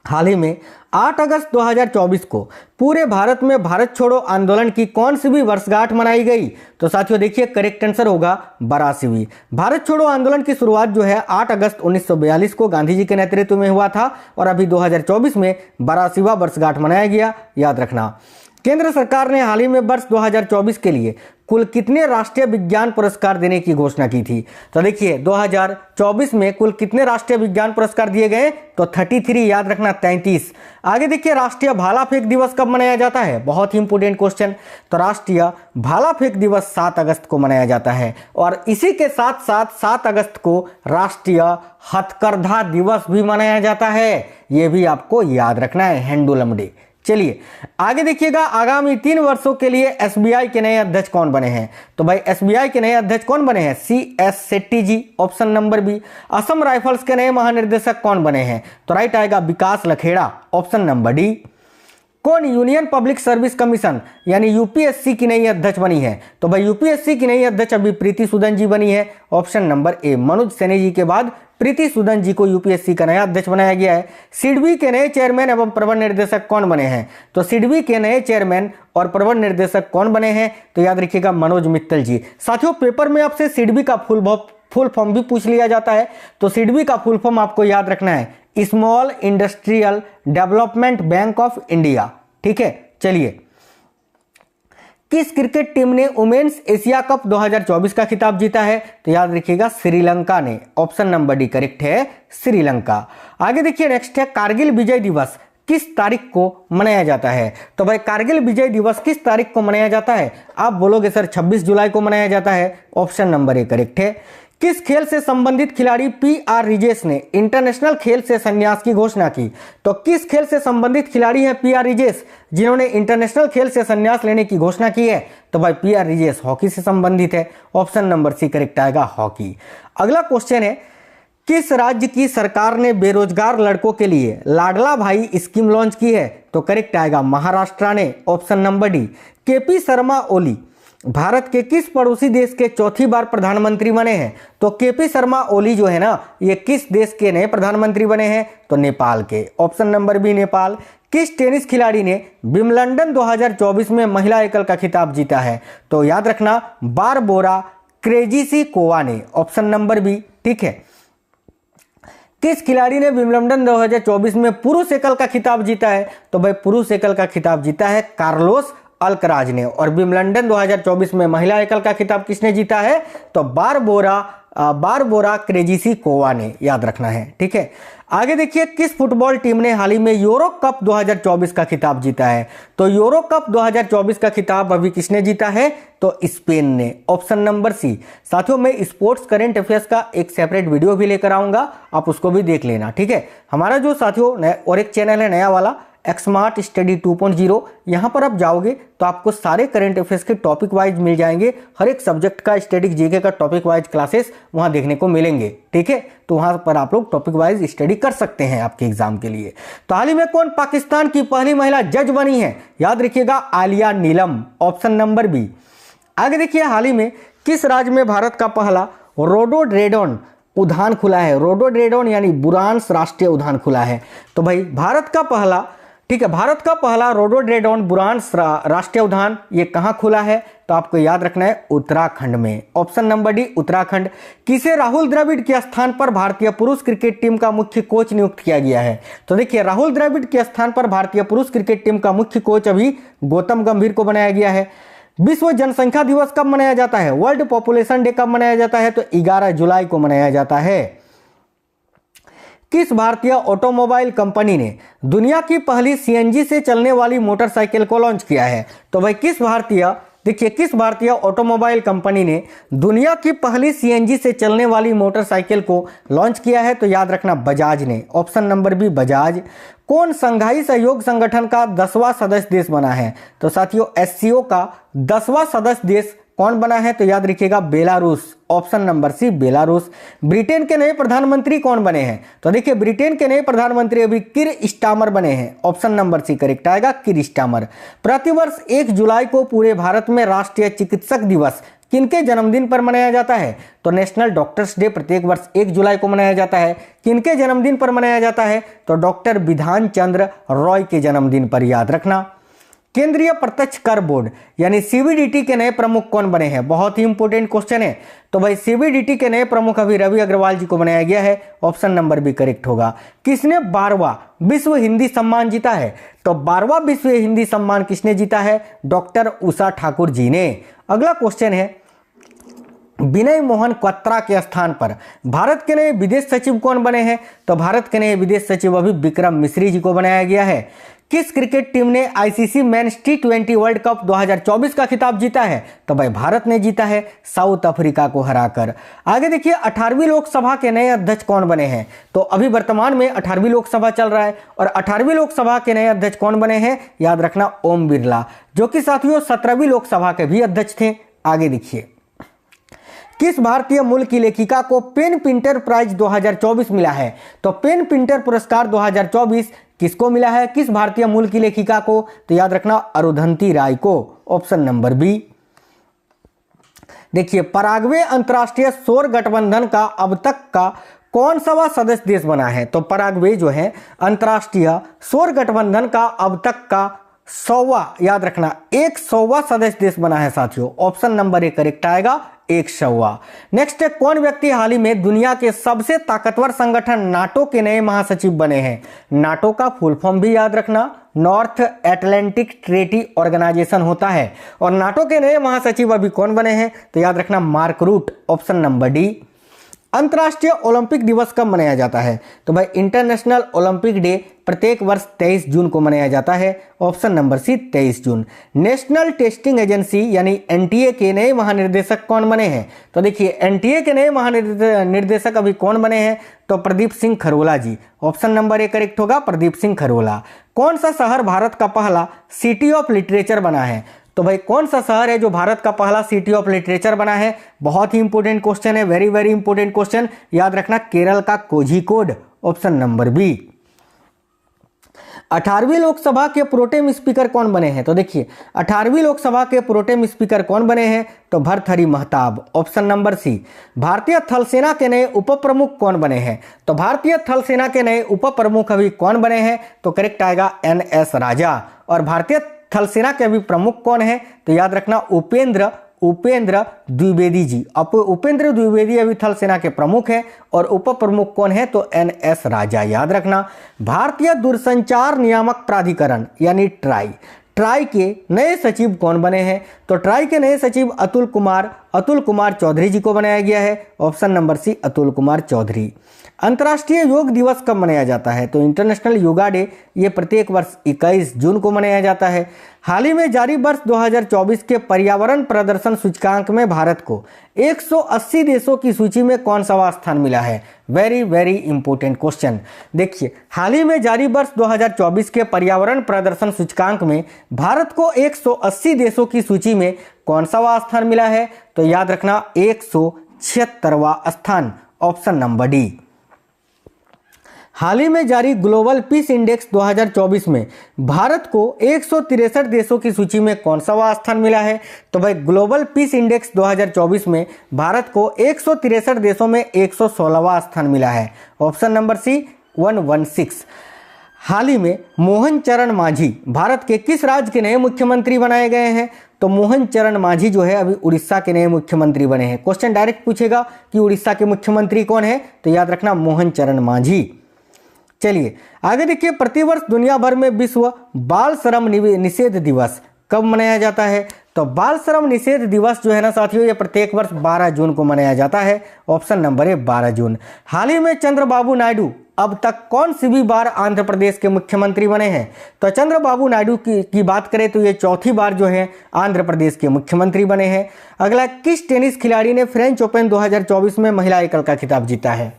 हाल ही में 8 अगस्त 2024 को पूरे भारत में भारत छोड़ो आंदोलन की कौन सी भी वर्षगांठ मनाई गई? तो साथियों देखिए करेक्ट आंसर होगा 82वीं। भारत छोड़ो आंदोलन की शुरुआत जो है 8 अगस्त 1942 को गांधी जी के नेतृत्व में हुआ था और अभी 2024 में 82वां वर्षगांठ मनाया गया, याद रखना। केंद्र सरकार ने हाल ही में वर्ष 2024 के लिए कुल कितने राष्ट्रीय विज्ञान पुरस्कार देने की घोषणा की थी? तो देखिए 2024 में कुल कितने राष्ट्रीय विज्ञान पुरस्कार दिए गए? तो 33, याद रखना 33। आगे देखिए राष्ट्रीय भाला फेंक दिवस कब मनाया जाता है? बहुत ही इंपोर्टेंट क्वेश्चन। तो राष्ट्रीय भाला फेंक दिवस 7 अगस्त को मनाया जाता है और इसी के साथ साथ 7 अगस्त को राष्ट्रीय हथकरघा दिवस भी मनाया जाता है। यह भी आपको याद रखना है, हैंडलूम डे। चलिए आगे देखिएगा, आगामी 3 वर्षों के लिए एसबीआई के नए अध्यक्ष कौन बने हैं? तो भाई एसबीआई के नए अध्यक्ष कौन बने हैं? CS Shetty ji. Option number B. Assam rifles के नए महानिर्देशक कौन बने हैं? तो राइट आएगा Vikas Lakhera. Option number D. कौन यूनियन पब्लिक सर्विस कमीशन यानी यूपीएससी की नई अध्यक्ष बनी है? तो भाई यूपीएससी की नई अध्यक्ष अभी प्रीति सूदन जी बनी है। Option number A. Manoj Saini ji के बाद प्रीति सूदन जी को यूपीएससी का नया अध्यक्ष बनाया गया है। सिडबी के नए चेयरमैन एवं प्रबंध निर्देशक कौन बने हैं? तो सिडबी के नए चेयरमैन और प्रबंध निर्देशक कौन बने हैं? तो याद रखिएगा मनोज मित्तल जी। साथियों पेपर में आपसे सिडबी का फुल फॉर्म भी पूछ लिया जाता है, तो सिडबी का फुल फॉर्म आपको याद रखना है, small industrial development bank of India. ठीक है, चलिए किस क्रिकेट टीम ने वुमेन्स एशिया कप 2024 का खिताब जीता है? तो याद रखिएगा श्रीलंका ने। ऑप्शन नंबर डी करेक्ट है, श्रीलंका। आगे देखिए नेक्स्ट है कारगिल विजय दिवस किस तारीख को मनाया जाता है? तो भाई कारगिल विजय दिवस किस तारीख को मनाया जाता है? आप बोलोगे सर 26 जुलाई को मनाया जाता है। ऑप्शन नंबर ए करेक्ट है। किस खेल से संबंधित खिलाड़ी PR रिजेश ने इंटरनेशनल खेल से संन्यास की घोषणा की? तो किस खेल से संबंधित खिलाड़ी हैं PR रिजेश जिन्होंने इंटरनेशनल खेल से संन्यास लेने की घोषणा की है? तो भाई PR रिजेश हॉकी से संबंधित है। ऑप्शन नंबर सी करेक्ट आएगा, हॉकी। अगला क्वेश्चन है किस राज्य की सरकार ने बेरोजगार लड़कों के लिए लाडला भाई स्कीम लॉन्च की है? तो करेक्ट आएगा महाराष्ट्र ने। Option number D. KP Sharma Oli Bharat के किस पड़ोसी देश के चौथी बार प्रधानमंत्री बने हैं? तो KP शर्मा ओली जो है ना, ये किस देश के नए प्रधानमंत्री बने हैं? तो नेपाल के। Option number B Nepal. किस टेनिस खिलाड़ी ने विंबलडन 2024 में महिला एकल का खिताब जीता है? तो याद रखना बारबोरा क्रेजिसिकोवा ने। Option number B. ठीक है, किस खिलाड़ी ने विंबलडन 2024 में पुरुष एकल का खिताब जीता है? तो भाई पुरुष एकल का खिताब जीता है कार्लोस अल्कराज ने। और विंबलडन 2024 में महिला एकल का खिताब किसने जीता है? तो बारबोरा क्रेजिसिकोवा ने, याद रखना है। ठीक है, आगे देखिए किस फुटबॉल टीम ने हाल ही में यूरो कप 2024 का खिताब जीता है? तो यूरो कप 2024 का खिताब अभी किसने जीता है? तो स्पेन ने। Option number C. साथियों मैं स्पोर्ट्स करंट अफेयर्स का एक सेपरेट वीडियो भी लेकर आऊंगा, आप उसको भी देख लेना। ठीक है, हमारा जो साथियों और एक चैनल है नया वाला स्मार्ट स्टडी 2.0, यहाँ पर आप जाओगे तो आपको सारे करंट अफेयर्स के टॉपिक वाइज मिल जाएंगे। हर एक सब्जेक्ट का स्टैटिक जीके का टॉपिक वाइज क्लासेस वहाँ देखने को मिलेंगे। ठीक है, तो वहाँ पर आप लोग टॉपिक वाइज स्टडी कर सकते हैं आपके एग्जाम के लिए। तो हाल ही में कौन पाकिस्तान की पहली महिला जज बनी है? याद रखिएगा Aliya Neelam. Option number B. आगे देखिए हाल ही में किस राज्य में भारत का पहला रोडोड्रेडन उद्यान खुला है? रोडोड्रेडन यानी बुरांस राष्ट्रीय उद्यान खुला है। तो भाई भारत का पहला, ठीक है, भारत का पहला रोडोड्रेडन बुरांस राष्ट्रीय उद्यान ये कहाँ खुला है? तो आपको याद रखना है उत्तराखंड में। Option number D Uttarakhand. किसे राहुल द्रविड़ के स्थान पर भारतीय पुरुष क्रिकेट टीम का मुख्य कोच नियुक्त किया गया है? तो देखिए राहुल द्रविड़ के स्थान पर भारतीय पुरुष क्रिकेट टीम का मुख्य कोच अभी गौतम गंभीर को बनाया गया है। विश्व जनसंख्या दिवस कब मनाया जाता है? वर्ल्ड पॉपुलेशन डे कब मनाया जाता है? तो 11 जुलाई को मनाया जाता है। किस भारतीय ऑटोमोबाइल कंपनी ने दुनिया की पहली सीएनजी से चलने वाली मोटरसाइकिल को लॉन्च किया है? तो भाई किस भारतीय ऑटोमोबाइल कंपनी ने दुनिया की पहली सीएनजी से चलने वाली मोटरसाइकिल को लॉन्च किया है? तो याद रखना बजाज ने। Option number B Bajaj. कौन संघाई सहयोग संगठन का 10वां सदस्य देश बना है? तो साथियों एससीओ का 10वां सदस्य देश कौन बना है? तो याद रखिएगा Belarus. Option number C Belarus. Britain के नए प्रधानमंत्री कौन बने हैं? तो देखिए ब्रिटेन के नए प्रधानमंत्री अभी किर स्टामर बने हैं। ऑप्शन नंबर सी करेक्ट आएगा, किर स्टामर। प्रतिवर्ष 1 जुलाई को पूरे भारत में राष्ट्रीय चिकित्सक दिवस किनके जन्मदिन पर मनाया जाता है? तो नेशनल डॉक्टर्स डे प्रत्येक वर्ष 1 जुलाई को मनाया जाता है। किनके जन्मदिन पर मनाया जाता है? तो डॉक्टर विधान चंद्र रॉय के जन्मदिन पर, याद रखना। केंद्रीय प्रत्यक्ष कर बोर्ड यानी सीबीडीटी के नए प्रमुख कौन बने हैं? बहुत ही इंपॉर्टेंट क्वेश्चन है। तो भाई सीबीडीटी के नए प्रमुख अभी रवि अग्रवाल जी को बनाया गया है। ऑप्शन नंबर बी करेक्ट होगा। किसने 12वां विश्व हिंदी सम्मान जीता है? तो 12वां विश्व हिंदी सम्मान किसने जीता है? डॉक्टर उषा ठाकुर जी ने। अगला क्वेश्चन है, विनय मोहन क्वात्रा के स्थान पर भारत के नए विदेश सचिव कौन बने हैं? तो भारत के नए विदेश सचिव अभी विक्रम मिश्री जी को बनाया गया है। किस क्रिकेट टीम ने आईसीसी मेंस टी20 वर्ल्ड कप 2024 का खिताब जीता है? तो भाई भारत ने जीता है साउथ अफ्रीका को हराकर। आगे देखिए 18वीं लोकसभा के नए अध्यक्ष कौन बने हैं? तो अभी वर्तमान में 18वीं लोकसभा चल रहा है और 18वीं लोकसभा के नए अध्यक्ष कौन बने हैं? याद रखना ओम बिरला, जो कि साथियों 17वीं लोकसभा के भी अध्यक्ष थे। आगे देखिए, किस भारतीय मूल की लेखिका को पेन पिंटर प्राइज 2024 मिला है? तो पेन पिंटर पुरस्कार 2024 किसको मिला है? किस भारतीय मूल की लेखिका को? तो याद रखना अरुंधति राय को। Option number B. देखिए पराग्वे अंतर्राष्ट्रीय सौर गठबंधन का अब तक का कौन सा सदस्य देश बना है? तो पराग्वे जो है अंतर्राष्ट्रीय सौर गठबंधन का अब तक का 100वां, याद रखना 100वां सदस्य देश बना है साथियों। ऑप्शन नंबर ए करेक्ट आएगा, 100वां। नेक्स्ट है, कौन व्यक्ति हाल ही में दुनिया के सबसे ताकतवर संगठन नाटो के नए महासचिव बने हैं? नाटो का फुल फॉर्म भी याद रखना नॉर्थ एटलांटिक ट्रीटी ऑर्गेनाइजेशन होता है। और नाटो के नए महासचिव अभी कौन बने हैं? तो याद रखना Mark Rutte. Option number D. अंतर्राष्ट्रीय ओलंपिक दिवस कब मनाया जाता है? तो भाई इंटरनेशनल ओलंपिक डे प्रत्येक वर्ष 23 जून को मनाया जाता है। ऑप्शन नंबर सी 23 जून। नेशनल टेस्टिंग एजेंसी यानी एनटीए के नए महानिर्देशक कौन बने हैं? तो देखिए एनटीए के नए महानिर्देशक अभी कौन बने हैं? तो प्रदीप सिंह खरोला जी। ऑप्शन नंबर ए करेक्ट होगा, प्रदीप सिंह खरोला। कौन सा शहर भारत का पहला सिटी ऑफ लिटरेचर बना है? तो भाई कौन सा शहर है जो भारत का पहला सिटी ऑफ लिटरेचर बना है? बहुत ही इंपॉर्टेंट क्वेश्चन है, वेरी वेरी इंपॉर्टेंट क्वेश्चन। याद रखना केरल का कोझिकोड। Option number B. 18वीं लोकसभा के प्रोटेम स्पीकर कौन बने हैं? तो देखिए 18वीं लोकसभा के प्रोटेम स्पीकर कौन बने हैं? तो Bhartruhari Mahtab. Option number C. भारतीय थल सेना के नए उप प्रमुख कौन बने हैं? तो भारतीय थल सेना के नए उप प्रमुख अभी कौन बने हैं? तो करेक्ट आएगा NS राजा। और भारतीय थल सेना के अभी प्रमुख कौन है? तो याद रखना उपेंद्र द्विवेदी जी। उपेंद्र द्विवेदी अभी थल सेना के प्रमुख हैं। और उप प्रमुख कौन है? तो NS राजा, याद रखना। भारतीय दूरसंचार नियामक प्राधिकरण यानी ट्राई के नए सचिव कौन बने हैं? तो ट्राई के नए सचिव अतुल कुमार चौधरी जी को बनाया गया है। Option number C Atul Kumar Chaudhary. अंतर्राष्ट्रीय योग दिवस कब मनाया जाता है? तो इंटरनेशनल योगा डे ये प्रत्येक वर्ष 21 जून को मनाया जाता है। हाल ही में जारी वर्ष 2024 के पर्यावरण प्रदर्शन सूचकांक में भारत को 180 देशों की सूची में कौन सा स्थान मिला है? Very very important question. देखिए हाल ही में जारी वर्ष 2024 के पर्यावरण प्रदर्शन सूचकांक में भारत को 180 देशों की सूची में कौन सा स्थान मिला है? तो याद रखना 176वां स्थान। Option number D. हाल ही में जारी ग्लोबल पीस इंडेक्स 2024 में भारत को 163 देशों की सूची में कौन सा स्थान मिला है? तो भाई ग्लोबल पीस इंडेक्स 2024 में भारत को 163 देशों में 116वां स्थान मिला है। ऑप्शन नंबर सी 116। हाल ही में मोहन चरण मांझी भारत के किस राज्य के नए मुख्यमंत्री बनाए गए हैं? तो मोहन चरण मांझी जो है अभी उड़ीसा के नए मुख्यमंत्री बने हैं। क्वेश्चन डायरेक्ट पूछेगा कि उड़ीसा के मुख्यमंत्री कौन है? तो याद रखना मोहन चरण मांझी। चलिए आगे देखिए, प्रतिवर्ष दुनिया भर में विश्व बाल श्रम निषेध दिवस कब मनाया जाता है? तो बाल श्रम निषेध दिवस जो है ना साथियों, ये प्रत्येक वर्ष 12 जून को मनाया जाता है। ऑप्शन नंबर ए 12 जून। हाल ही में चंद्रबाबू नायडू अब तक कौन सी भी बार आंध्र प्रदेश के मुख्यमंत्री बने हैं? तो चंद्रबाबू नायडू की बात करें तो ये चौथी बार जो है आंध्र प्रदेश के मुख्यमंत्री बने हैं। अगला, किस टेनिस खिलाड़ी ने फ्रेंच ओपन 2024 में महिला एकल का खिताब जीता है?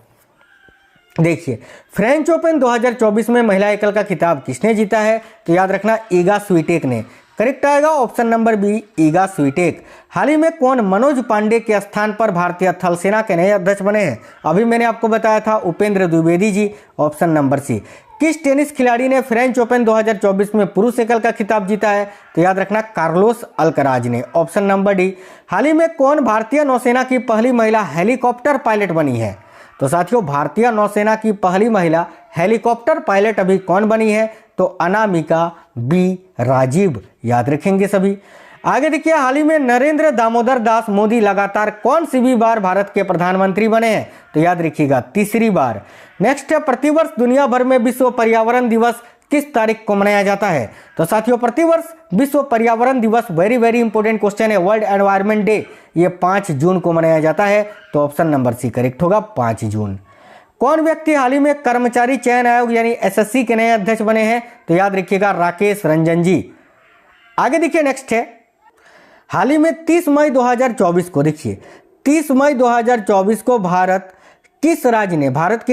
देखिए, फ्रेंच ओपन 2024 में महिला एकल का खिताब किसने जीता है? तो याद रखना, ईगा स्वीटेक ने। करेक्ट आएगा option number B, Iga Swiatek. हाल ही में कौन मनोज पांडे के स्थान पर भारतीय थल सेना के नए अध्यक्ष बने हैं? अभी मैंने आपको बताया था, Upendra Dwivedi ji. Option number C. किस टेनिस खिलाड़ी ने फ्रेंच ओपन 2024 में पुरुष एकल का खिताब जीता है? तो याद रखना, कार्लोस अल्कराज ने। Option number D. हाल ही में कौन भारतीय नौसेना की पहली महिला हेलीकॉप्टर पायलट बनी है? तो साथियों, भारतीय नौसेना की पहली महिला हेलीकॉप्टर पायलट अभी कौन बनी है? तो अनामिका बी राजीव। याद रखेंगे सभी। आगे देखिए, हाल ही में नरेंद्र दामोदर दास मोदी लगातार कौन सी भी बार भारत के प्रधानमंत्री बने हैं? तो याद रखिएगा, तीसरी बार। नेक्स्ट है, प्रतिवर्ष दुनिया भर में विश्व पर्यावरण दिवस किस तारीख को मनाया जाता है? तो साथियों, प्रतिवर्ष विश्व पर्यावरण दिवस, वेरी इंपोर्टेंट क्वेश्चन है, वर्ल्ड एनवायरनमेंट डे, ये 5 जून को मनाया जाता है। तो ऑप्शन नंबर सी करेक्ट होगा, 5 जून। कौन व्यक्ति हाल ही में कर्मचारी चयन आयोग यानी एसएससी के नए अध्यक्ष बने हैं? तो याद रखिएगा, राकेश रंजन जी। आगे देखिए, नेक्स्ट है, हाल ही में 30 मई 2024 को, देखिए 30 मई 2024 को भारत के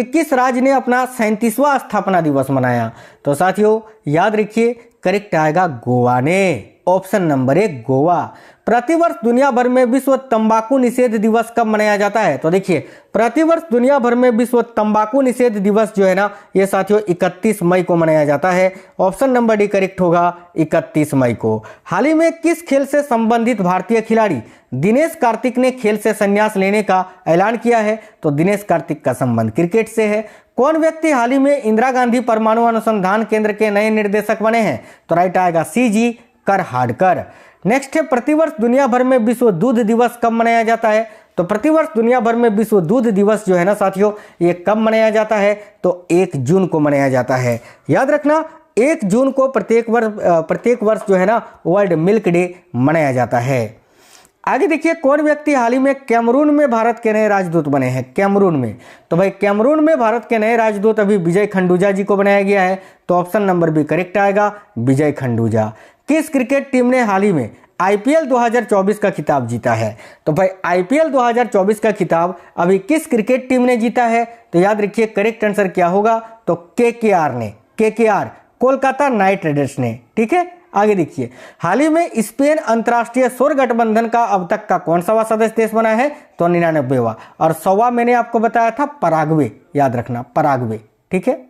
किस राज्य ने अपना 37वां स्थापना दिवस मनाया? तो साथियों याद रखिए, करेक्ट आएगा गोवा ने। ऑप्शन नंबर ए, गोवा। प्रतिवर्ष दुनिया भर में विश्व तंबाकू निषेध दिवस कब मनाया जाता है? तो देखिए, प्रतिवर्ष दुनिया भर में विश्व तंबाकू निषेध दिवस जो है ना, ये साथियों 31 मई को मनाया जाता है। ऑप्शन नंबर डी करेक्ट होगा, 31 मई को। हाल ही में किस खेल से संबंधित भारतीय खिलाड़ी दिनेश कार्तिक ने खेल से संन्यास लेने का ऐलान किया है? तो दिनेश कार्तिक का संबंध क्रिकेट से है। कौन व्यक्ति हाल ही में इंदिरा गांधी परमाणु अनुसंधान केंद्र के नए निर्देशक बने हैं? तो राइट आएगा सी जी करहाडकर। नेक्स्ट है, प्रतिवर्ष दुनिया भर में विश्व दूध दिवस कब मनाया जाता है? तो प्रतिवर्ष दुनिया भर में विश्व दूध दिवस जो है ना साथियों, ये कब मनाया जाता है? तो 1 जून को मनाया जाता है। याद रखना, 1 जून को प्रत्येक वर्ष जो है ना वर्ल्ड मिल्क डे मनाया जाता है। आगे देखिए, कौन व्यक्ति हाल ही में कैमरून में भारत के नए राजदूत बने हैं? कैमरून में, तो भाई कैमरून में भारत के नए राजदूत अभी विजय खंडूजा जी को बनाया गया है। तो ऑप्शन नंबर बी करेक्ट आएगा, विजय खंडूजा। किस क्रिकेट टीम ने हाल ही में आईपीएल 2024 का खिताब जीता है? तो भाई आईपीएल 2024 का खिताब अभी किस क्रिकेट टीम ने जीता है? तो याद रखिए, करेक्ट आंसर क्या होगा? तो केकेआर ने, केकेआर कोलकाता नाइट राइडर्स ने। ठीक है, आगे देखिए, हाल ही में स्पेन अंतर्राष्ट्रीय सौर गठबंधन का अब तक का कौन सा सदस्य देश बना है? तो 99वां। और 100वां मैंने आपको बताया था पराग्वे। याद रखना, पराग्वे। ठीक है।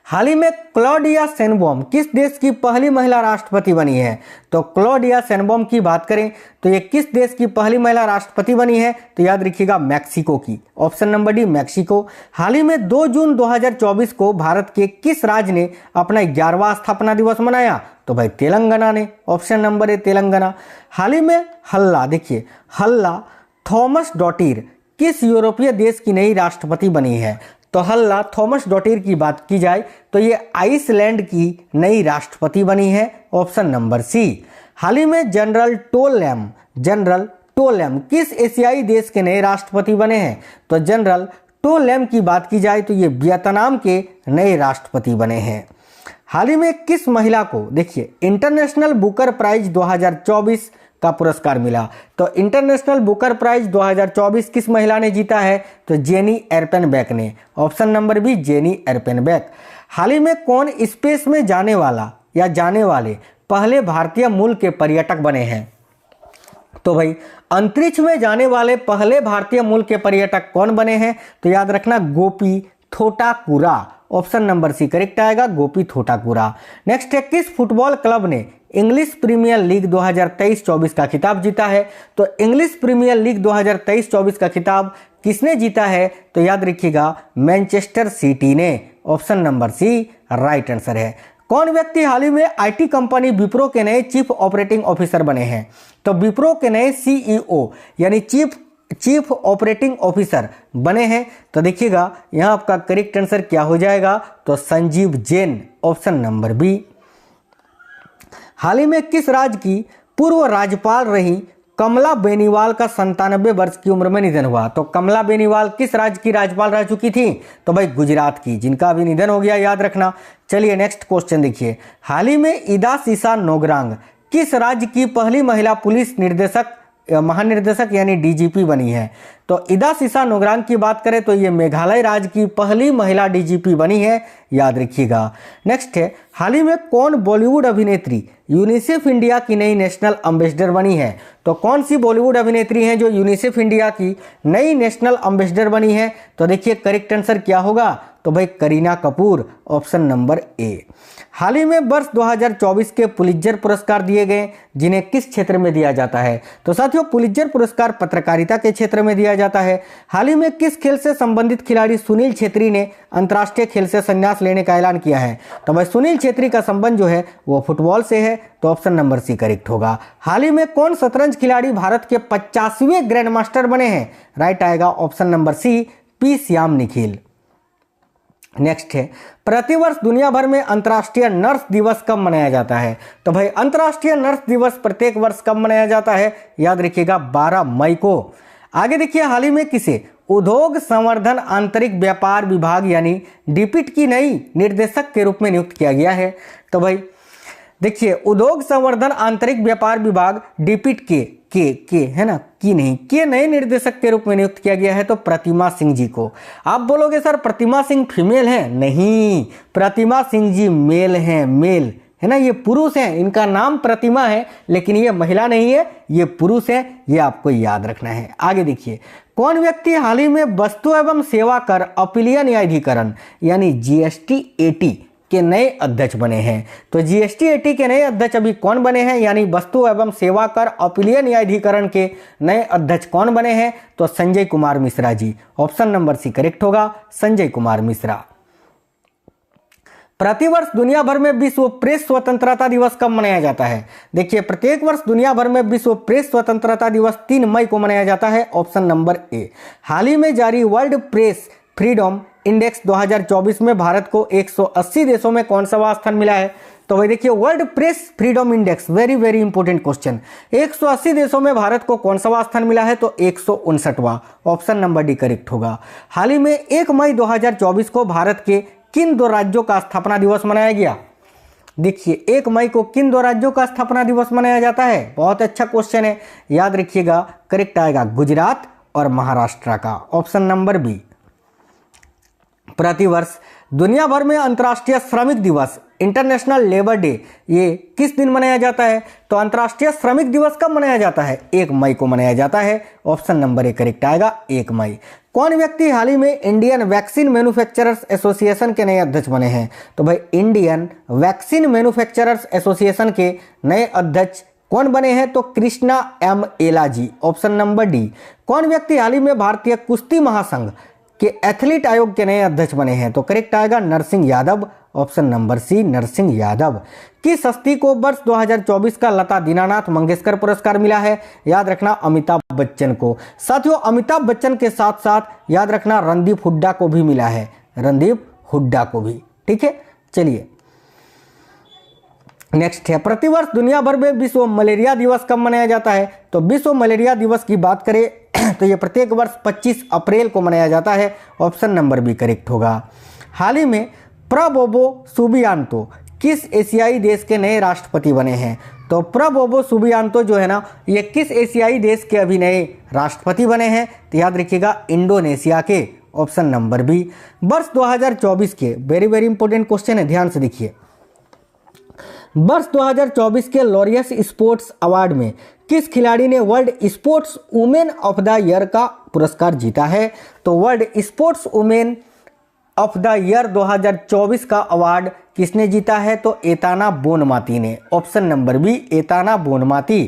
हाल ही में क्लॉडिया शेनबॉम किस देश की पहली महिला राष्ट्रपति बनी है? तो क्लॉडिया शेनबॉम की बात करें तो ये किस देश की पहली महिला राष्ट्रपति बनी है? तो याद रखिएगा, मैक्सिको की। Option number D, Mexico. हाल ही में 2 जून 2024 को भारत के किस राज्य ने अपना 11वां स्थापना दिवस मनाया? तो भाई तेलंगाना ने। Option number A, Telangana. हाल ही में हल्ला, देखिए हल्ला थॉमस डॉटिर किस यूरोपीय देश की नई राष्ट्रपति बनी है? तो हल्ला थॉमस डॉटिर की बात की जाए तो ये आइसलैंड की नई राष्ट्रपति बनी है। Option number C. हाल ही में जनरल टोलैम किस एशियाई देश के नए राष्ट्रपति बने हैं? तो जनरल टोलैम की बात की जाए तो ये वियतनाम के नए राष्ट्रपति बने हैं। हाल ही में किस महिला को, देखिए, इंटरनेशनल बुकर प्राइज 2024 का पुरस्कार मिला? तो इंटरनेशनल बुकर प्राइज 2024 किस महिला ने जीता है? तो जेनी एर्पेनबेक ने। Option number B, Jenny Erpenbeck. हाल ही में कौन स्पेस में जाने वाले पहले भारतीय मूल के पर्यटक बने हैं? तो भाई अंतरिक्ष में जाने वाले पहले भारतीय मूल के पर्यटक कौन बने हैं? तो याद रखना, Gopi Thotakura. Option number C correct आएगा, गोपी थोटाकुरा। नेक्स्ट है, किस फुटबॉल क्लब ने इंग्लिश प्रीमियर लीग 2023-24 का खिताब जीता है? तो इंग्लिश प्रीमियर लीग 2023-24 का खिताब किसने जीता है? तो याद रखिएगा, मैनचेस्टर सिटी ने। Option number C right answer है। कौन व्यक्ति हाल ही में आईटी कंपनी विप्रो के नए चीफ ऑपरेटिंग ऑफिसर बने हैं? तो विप्रो के नए सीईओ यानी चीफ ऑपरेटिंग ऑफिसर बने हैं। तो देखिएगा, यहां आपका करेक्ट आंसर क्या हो जाएगा? तो Sanjeev Jain. Option number B. हाल ही में किस राज्य की पूर्व राज्यपाल रही कमला बेनीवाल का 97 वर्ष की उम्र में निधन हुआ? तो कमला बेनीवाल किस राज्य की राज्यपाल रह चुकी थी? तो भाई गुजरात की, जिनका अभी निधन हो गया, याद रखना। चलिए नेक्स्ट क्वेश्चन देखिए। हाल ही में इदा सीसा नोगरांग किस राज्य की पहली महिला पुलिस निर्देशक महानिर्देशक यानी डीजीपी बनी है? तो इदा सीसा नोगरांग की बात करें तो ये मेघालय राज्य की पहली महिला डीजीपी बनी है, याद रखिएगा। नेक्स्ट है, हाल ही में कौन बॉलीवुड अभिनेत्री यूनिसेफ इंडिया की नई नेशनल एम्बेसडर बनी है? तो कौन सी बॉलीवुड अभिनेत्री हैं जो यूनिसेफ इंडिया की नई नेशनल एम्बेसडर बनी है? तो देखिए करेक्ट आंसर क्या होगा? तो भाई Kareena Kapoor, option number A. हाल ही में वर्ष 2024 के पुलित्जर पुरस्कार दिए गए, जिन्हें किस क्षेत्र में दिया जाता है? तो साथियों पुलित्जर पुरस्कार पत्रकारिता के क्षेत्र में दिया जाता है। हाल ही में किस खेल से संबंधित खिलाड़ी सुनील छेत्री ने अंतर्राष्ट्रीय खेल से संन्यास लेने का ऐलान किया है? तो भाई सुनील छेत्री का संबंध जो है वो फुटबॉल से है, तो ऑप्शन नंबर सी करेक्ट होगा। हाल ही में कौन शतरंज खिलाड़ी भारत के 50वें ग्रैंड मास्टर बने हैं? राइट आएगा option number C, P Shyam Nikhil. Next है, प्रतिवर्ष दुनिया भर में अंतर्राष्ट्रीय नर्स दिवस कब मनाया जाता है? तो भाई अंतर्राष्ट्रीय नर्स दिवस प्रत्येक वर्ष कब मनाया जाता है? याद रखिएगा 12 मई को। आगे देखिए, हाल ही में किसे उद्योग संवर्धन आंतरिक व्यापार विभाग यानी डीपीट की नई निर्देशक के रूप में नियुक्त किया गया है? तो भाई देखिए उद्योग संवर्धन आंतरिक व्यापार विभाग डीपीट के है ना, की नहीं, के नए निर्देशक के रूप में नियुक्त किया गया है तो प्रतिमा सिंह जी को। आप बोलोगे सर प्रतिमा सिंह फीमेल है? नहीं, प्रतिमा सिंह जी मेल हैं, मेल है ना, ये पुरुष हैं, इनका नाम प्रतिमा है लेकिन ये महिला नहीं है, ये पुरुष है, ये आपको याद रखना है। आगे देखिए, कौन व्यक्ति हाल ही में वस्तु एवं सेवा कर अपीलीय न्यायाधिकरण यानी GST-80 के नए अध्यक्ष बने हैं? तो GST-80 के नए अध्यक्ष अभी कौन बने हैं, यानी वस्तु एवं सेवा कर अपीलीय न्यायाधिकरण के नए अध्यक्ष कौन बने हैं? तो Sanjay Kumar Mishra ji, option number C correct होगा, संजय कुमार मिश्रा। प्रतिवर्ष दुनिया भर में विश्व प्रेस स्वतंत्रता दिवस कब मनाया जाता है? देखिए प्रत्येक वर्ष दुनिया भर में विश्व प्रेस स्वतंत्रता दिवस 3 मई को मनाया जाता है, ऑप्शन नंबर ए। हाल ही में जारी वर्ल्ड प्रेस फ्रीडम इंडेक्स 2024 में भारत को 180 देशों में कौन सा स्थान मिला है? तो भाई देखिए world press freedom index, very very important question, 180 देशों में भारत को कौन सा स्थान मिला है? तो 159वां, ऑप्शन नंबर डी करेक्ट होगा। हाल ही में 1 मई 2024 को भारत के किन 2 राज्यों का स्थापना दिवस मनाया गया? देखिए 1 मई को किन 2 राज्यों का स्थापना दिवस मनाया जाता है? बहुत अच्छा क्वेश्चन है, याद रखिएगा, करेक्ट आएगा गुजरात और महाराष्ट्र का, ऑप्शन नंबर बी। प्रतिवर्ष दुनिया भर में अंतर्राष्ट्रीय श्रमिक दिवस इंटरनेशनल लेबर डे ये किस दिन मनाया जाता है? तो अंतर्राष्ट्रीय श्रमिक दिवस कब मनाया जाता है? 1 मई को मनाया जाता है, ऑप्शन नंबर ए करेक्ट आएगा 1 मई। कौन व्यक्ति हाल ही में इंडियन वैक्सीन मैन्युफैक्चरर्स एसोसिएशन के नए अध्यक्ष बने हैं? तो भाई इंडियन वैक्सीन मैन्युफैक्चरर्स एसोसिएशन के नए अध्यक्ष कौन बने हैं? तो कृष्णा एम एला जी, ऑप्शन नंबर डी। कौन व्यक्ति हाल ही में भारतीय कुश्ती महासंघ के एथलीट आयोग के नए अध्यक्ष बने हैं? तो करेक्ट आएगा Narsingh Yadav, option number C Narsingh Yadav. किस हस्ती को वर्ष 2024 का लता दीनानाथ मंगेशकर पुरस्कार मिला है? याद रखना अमिताभ बच्चन को। साथियों अमिताभ बच्चन के साथ साथ याद रखना रणदीप हुड्डा को भी मिला है, रणदीप हुड्डा को भी, ठीक है। चलिए नेक्स्ट है, प्रतिवर्ष दुनिया भर में विश्व मलेरिया दिवस कब मनाया जाता है? तो विश्व मलेरिया दिवस की बात करें तो ये प्रत्येक वर्ष 25 अप्रैल को मनाया जाता है, ऑप्शन नंबर बी करेक्ट होगा। हाल ही में प्रबोवो सुबियांतो किस एशियाई देश के नए राष्ट्रपति बने हैं? तो प्रबोवो सुबियांतो जो है ना, ये किस एशियाई देश के अभी नए राष्ट्रपति बने हैं? तो याद रखिएगा इंडोनेशिया के, ऑप्शन नंबर बी। वर्ष 2024 के वेरी वेरी इंपॉर्टेंट क्वेश्चन है, ध्यान से देखिए। वर्ष 2024 के लॉरियस स्पोर्ट्स अवार्ड में किस खिलाड़ी ने world sports women of the year का पुरस्कार जीता है? तो world sports women of the year 2024 का अवार्ड किसने जीता है? तो एताना बोनमाती ने, option number B Aitana Bonmati.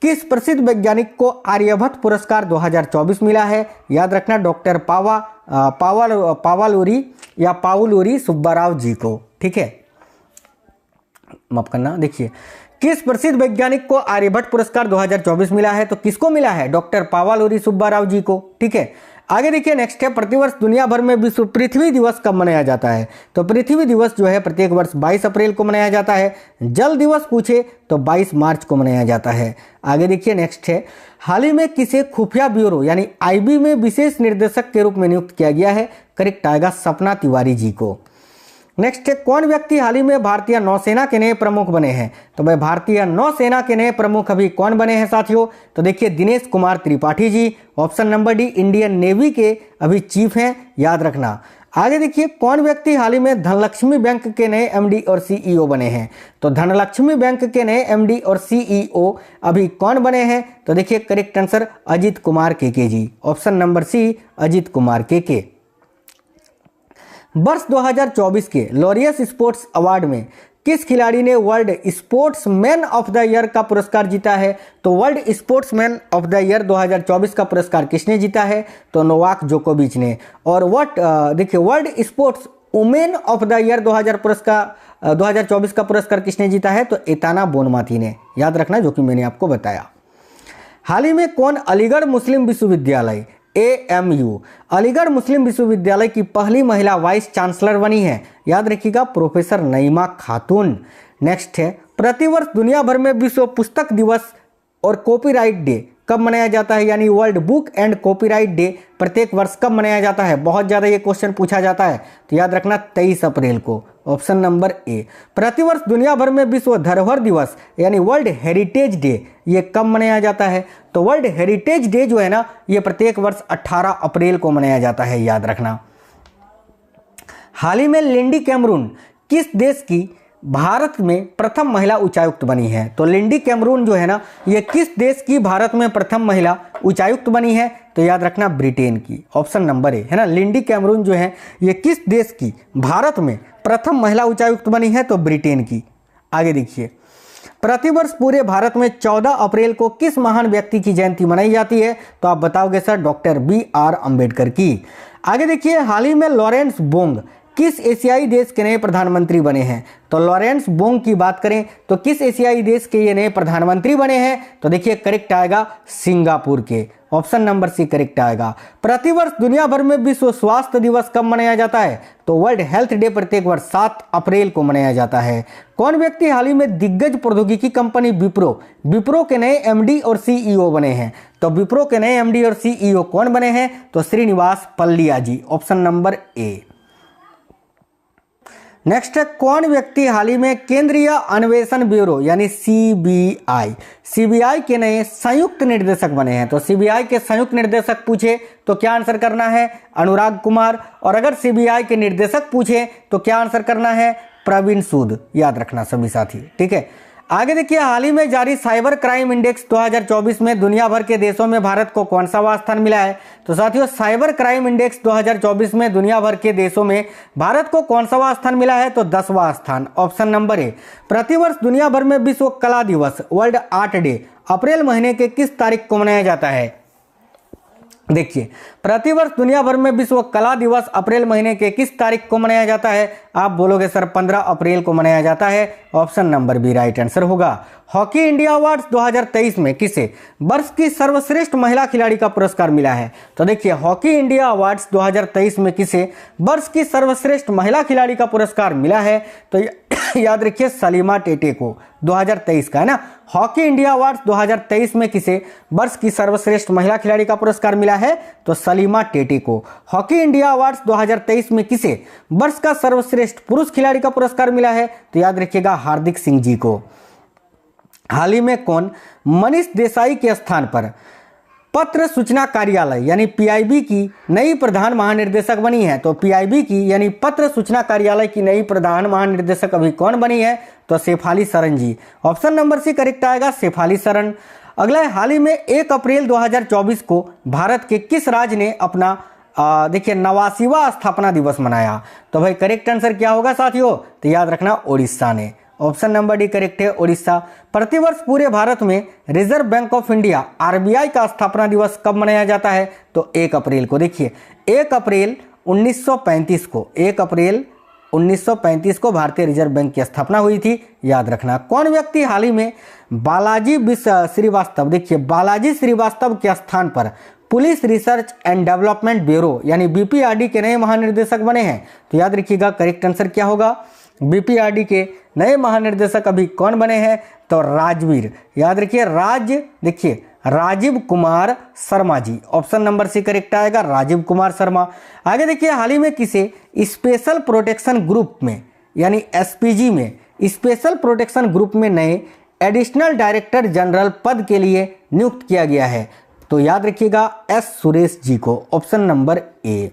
किस प्रसिद्ध वैज्ञानिक को आर्यभट्ट पुरस्कार 2024 मिला है? याद रखना डॉक्टर पावालूरी सुब्बाराव जी को, ठीक है, माफ करना। देखिए किस प्रसिद्ध वैज्ञानिक को आर्यभट्ट पुरस्कार 2024 मिला है? तो किसको मिला है? डॉक्टर पावालूरी सुब्बाराव जी को, ठीक है। आगे देखिए नेक्स्ट है, प्रतिवर्ष दुनिया भर में विश्व पृथ्वी दिवस कब मनाया जाता है? तो पृथ्वी दिवस जो है प्रत्येक वर्ष 22 अप्रैल को मनाया जाता है। जल दिवस पूछे तो 22 मार्च को मनाया जाता है। आगे देखिए नेक्स्ट है, हाल ही में किसे खुफिया ब्यूरो यानी आईबी में विशेष निर्देशक के रूप में नियुक्त किया गया है? करेक्ट आएगा सपना तिवारी जी को। नेक्स्ट है, कौन व्यक्ति हाल ही में भारतीय नौसेना के नए प्रमुख बने हैं? तो भाई भारतीय नौसेना के नए प्रमुख अभी कौन बने हैं साथियों? तो देखिए Dinesh Kumar Tripathi ji. Option number D, Indian navy के अभी चीफ हैं, याद रखना। आगे देखिए, कौन व्यक्ति हाल ही में धनलक्ष्मी बैंक के नए एमडी और सीईओ बने हैं? तो धनलक्ष्मी बैंक के नए एमडी और सीईओ अभी कौन बने हैं? तो देखिए correct answer Ajit Kumar KK ji. Option number C, Ajit Kumar KK. वर्ष 2024 के लॉरियस स्पोर्ट्स अवार्ड में किस खिलाड़ी ने world sportsman of the year का पुरस्कार जीता है? तो world sportsman of the year 2024 का पुरस्कार किसने जीता है? तो नोवाक जोकोविच ने। और देखिए world sports women of the year 2024 का पुरस्कार किसने जीता है? तो एताना बोनमाती ने, याद रखना, जो कि मैंने आपको बताया। हाल ही में कौन अलीगढ़ मुस्लिम विश्वविद्यालय AMU अलीगढ़ मुस्लिम विश्वविद्यालय की पहली महिला वाइस चांसलर बनी है? याद रखिएगा प्रोफेसर नईमा खातून। नेक्स्ट है, प्रतिवर्ष दुनिया भर में विश्व पुस्तक दिवस और कॉपीराइट डे कब मनाया जाता है? यानी world book and copyright day प्रत्येक वर्ष कब मनाया जाता है? बहुत ज़्यादा ये क्वेश्चन पूछा जाता है, तो याद रखना 23 अप्रैल को। ऑप्शन नंबर ए। प्रतिवर्ष दुनिया भर में विश्व धरोहर दिवस यानी वर्ल्ड हेरिटेज डे ये कब मनाया जाता है? तो वर्ल्ड हेरिटेज डे जो है ना, ये प्रत्येक वर्ष 18 अप्रैल को मनाया जाता है, याद रखना। हाल ही में लिंडी कैमरून किस देश की भारत में प्रथम महिला उच्चायुक्त बनी है? तो लिंडी कैमरून जो है ना, ये किस देश की भारत में प्रथम महिला उच्चायुक्त बनी है? तो याद रखना ब्रिटेन की। ऑप्शन नंबर ए है ना, लिंडी कैमरून जो है ये किस देश की भारत में प्रथम महिला उच्चायुक्त बनी है? तो ब्रिटेन की। आगे देखिए, प्रतिवर्ष पूरे भारत में 14 अप्रैल को किस महान व्यक्ति की जयंती मनाई जाती है? तो आप बताओगे सर, डॉक्टर BR अम्बेडकर की। आगे देखिए, हाल ही में लॉरेंस बोंग किस एशियाई देश के नए प्रधानमंत्री बने हैं? तो लॉरेंस बोंग की बात करें तो किस एशियाई देश के ये नए प्रधानमंत्री बने हैं? तो देखिए करेक्ट आएगा सिंगापुर के। ऑप्शन नंबर सी करेक्ट आएगा। प्रतिवर्ष दुनिया भर में विश्व स्वास्थ्य दिवस कब मनाया जाता है? तो वर्ल्ड हेल्थ डे प्रत्येक वर्ष 7 अप्रैल को मनाया जाता है। कौन व्यक्ति हाल ही में दिग्गज प्रौद्योगिकी कंपनी विप्रो के नए एमडी और सीईओ बने हैं? तो विप्रो के नए एमडी और सीईओ कौन बने हैं? तो Srinivas Pallia ji. Option number A. Next है, कौन व्यक्ति हाल ही में केंद्रीय अन्वेषण ब्यूरो यानी सीबीआई के नए संयुक्त निर्देशक बने हैं? तो सीबीआई के संयुक्त निर्देशक पूछे तो क्या आंसर करना है? अनुराग कुमार। और अगर सीबीआई के निर्देशक पूछे तो क्या आंसर करना है? प्रवीण सूद। याद रखना सभी साथी, ठीक है। आगे देखिए, हाल ही में जारी साइबर क्राइम इंडेक्स 2024 में दुनिया भर के देशों में भारत को कौन सा स्थान मिला है? तो साथियों, साइबर क्राइम इंडेक्स 2024 में दुनिया भर के देशों में भारत को कौन सा स्थान मिला है? तो 10वां स्थान। ऑप्शन नंबर ए। प्रतिवर्ष दुनिया भर में विश्व कला दिवस वर्ल्ड आर्ट डे अप्रैल महीने के किस तारीख को मनाया जाता है? देखिए, प्रतिवर्ष दुनिया भर में विश्व कला दिवस अप्रैल महीने के किस तारीख को मनाया जाता है? आप बोलोगे सर 15 अप्रैल को मनाया जाता है। Option number B right answer होगा। हॉकी इंडिया अवार्ड्स 2023 में किसे वर्ष की सर्वश्रेष्ठ महिला खिलाड़ी का पुरस्कार मिला है? तो देखिए, हॉकी इंडिया अवार्ड्स 2023 में किसे वर्ष की सर्वश्रेष्ठ महिला खिलाड़ी का पुरस्कार मिला है? तो याद रखिए सलीमा टेटे को। 2023 का है ना। हॉकी इंडिया अवार्ड्स 2023 में किसे वर्ष की सर्वश्रेष्ठ महिला खिलाड़ी का पुरस्कार मिला है? तो सलीमा टेटे को। हॉकी इंडिया अवार्ड्स 2023 में किसे वर्ष का सर्वश्रेष्ठ पुरुष खिलाड़ी का पुरस्कार मिला है? तो याद रखिएगा हार्दिक सिंह जी को। हाल ही में कौन मनीष देसाई के स्थान पर पत्र सूचना कार्यालय यानी पीआईबी की नई प्रधान महानिर्देशक बनी है? तो पीआईबी की यानी पत्र सूचना कार्यालय की नई प्रधान महानिर्देशक अभी कौन बनी है? तो शेफाली सरन जी। ऑप्शन नंबर सी करेक्ट आएगा, शेफाली सरन। अगला है, हाल ही में 1 अप्रैल 2024 को भारत के किस राज्य ने अपना देखिए 89वां स्थापना दिवस मनाया? तो भाई करेक्ट आंसर क्या होगा साथियों? तो याद रखना उड़ीसा ने। ऑप्शन नंबर डी करेक्ट है, उड़ीसा। प्रतिवर्ष पूरे भारत में reserve bank of India RBI का स्थापना दिवस कब मनाया जाता है? तो 1 अप्रैल को। देखिए 1 अप्रैल 1935 को 1 अप्रैल 1935 को भारतीय रिजर्व बैंक की स्थापना हुई थी, याद रखना। कौन व्यक्ति हाल ही में बालाजी श्रीवास्तव, देखिए बालाजी श्रीवास्तव के स्थान पर police research and development bureau यानी बीपीआरडी के नए महानिर्देशक बने हैं? तो याद रखिएगा करेक्ट आंसर क्या होगा, बीपीआरडी के नए महानिर्देशक अभी कौन बने हैं? तो राजवीर, याद रखिए देखिए Rajiv Kumar Sharma ji, option number C correct आएगा, राजीव कुमार शर्मा। आगे देखिए हाल ही में किसे स्पेशल प्रोटेक्शन ग्रुप में यानी एसपीजी में स्पेशल प्रोटेक्शन ग्रुप में नए एडिशनल डायरेक्टर जनरल पद के लिए नियुक्त किया गया है? तो याद रखिएगा एस सुरेश जी को, ऑप्शन नंबर ए।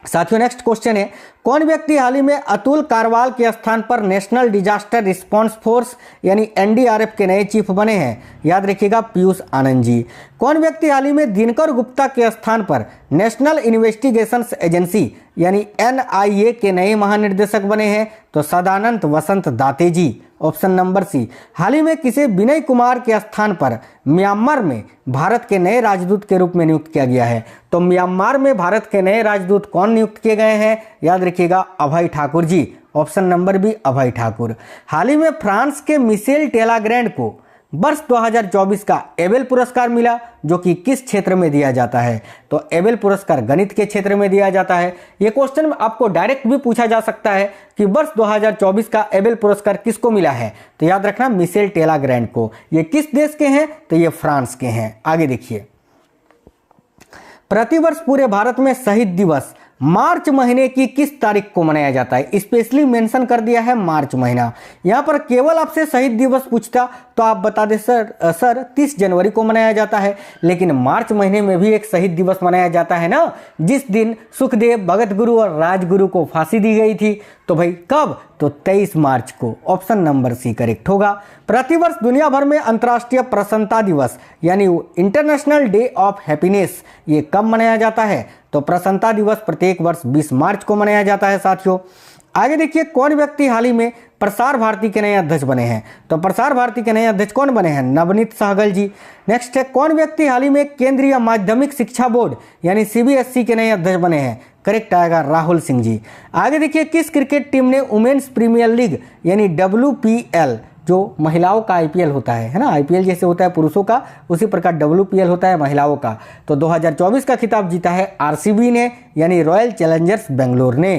साथियों नेक्स्ट क्वेश्चन है, कौन व्यक्ति हाल ही में अतुल कारवाल के स्थान पर नेशनल डिजास्टर रिस्पांस फोर्स यानी एनडीआरएफ के नए चीफ बने हैं? याद रखिएगा पीयूष आनंद जी। कौन व्यक्ति हाल ही में दिनकर गुप्ता के स्थान पर नेशनल इन्वेस्टिगेशंस एजेंसी यानी एनआईए के नए महानिर्देशक बने हैं? तो सदानंद वसंत दाते जी, ऑप्शन नंबर सी। हाल ही में किसे विनय कुमार के स्थान पर म्यांमार में भारत के नए राजदूत के रूप में नियुक्त किया गया है? तो म्यांमार में भारत के नए राजदूत कौन नियुक्त किए गए हैं? याद रखिएगा अभय Thakur ji, option number B अभय ठाकुर। हाल ही में फ्रांस के मिशेल टेलाग्रैंड को वर्ष 2024 का एबेल पुरस्कार मिला, जो कि किस क्षेत्र में दिया जाता है? तो एबेल पुरस्कार गणित के क्षेत्र में दिया जाता है। ये क्वेश्चन आपको डायरेक्ट भी पूछा जा सकता है कि वर्ष 2024 का एबेल पुरस्कार किसको मिला है? तो याद रखना मिशेल टेलाग्रैंड को। ये किस देश के हैं? तो ये फ्रांस के हैं। आगे देखिए, प्रतिवर्ष पूरे भारत में शहीद दिवस मार्च महीने की किस तारीख को मनाया जाता है? स्पेशली मेंशन कर दिया है मार्च महीना। यहां पर केवल आपसे शहीद दिवस पूछता तो आप बता दे सर 30 जनवरी को मनाया जाता है, लेकिन मार्च महीने में भी एक शहीद दिवस मनाया जाता है ना, जिस दिन सुखदेव, भगत गुरु और राजगुरु को फांसी दी गई थी। तो भाई कब? तो 23 मार्च को, ऑप्शन नंबर सी करेक्ट होगा। प्रतिवर्ष दुनिया भर में अंतर्राष्ट्रीय प्रसन्नता दिवस यानी इंटरनेशनल डे ऑफ हैप्पीनेस ये कब मनाया जाता है? तो प्रसन्नता दिवस प्रत्येक वर्ष 20 मार्च को मनाया जाता है साथियों। आगे देखिए, कौन व्यक्ति हाल ही में प्रसार भारती के नए अध्यक्ष बने हैं? तो प्रसार भारती के नए अध्यक्ष कौन बने हैं? नवनीत सहगल जी। नेक्स्ट है, कौन व्यक्ति हाल ही में केंद्रीय माध्यमिक शिक्षा बोर्ड यानी सीबीएसई के नए अध्यक्ष बने हैं? करेक्ट आएगा राहुल सिंह जी। आगे देखिए, किस क्रिकेट टीम ने वुमेन्स प्रीमियर लीग यानी WPL जो महिलाओं का आईपीएल होता है ना, आईपीएल जैसे होता है पुरुषों का, उसी प्रकार WPL होता है महिलाओं का, तो 2024 का खिताब जीता है आरसीबी ने यानी रॉयल चैलेंजर्स बेंगलोर ने।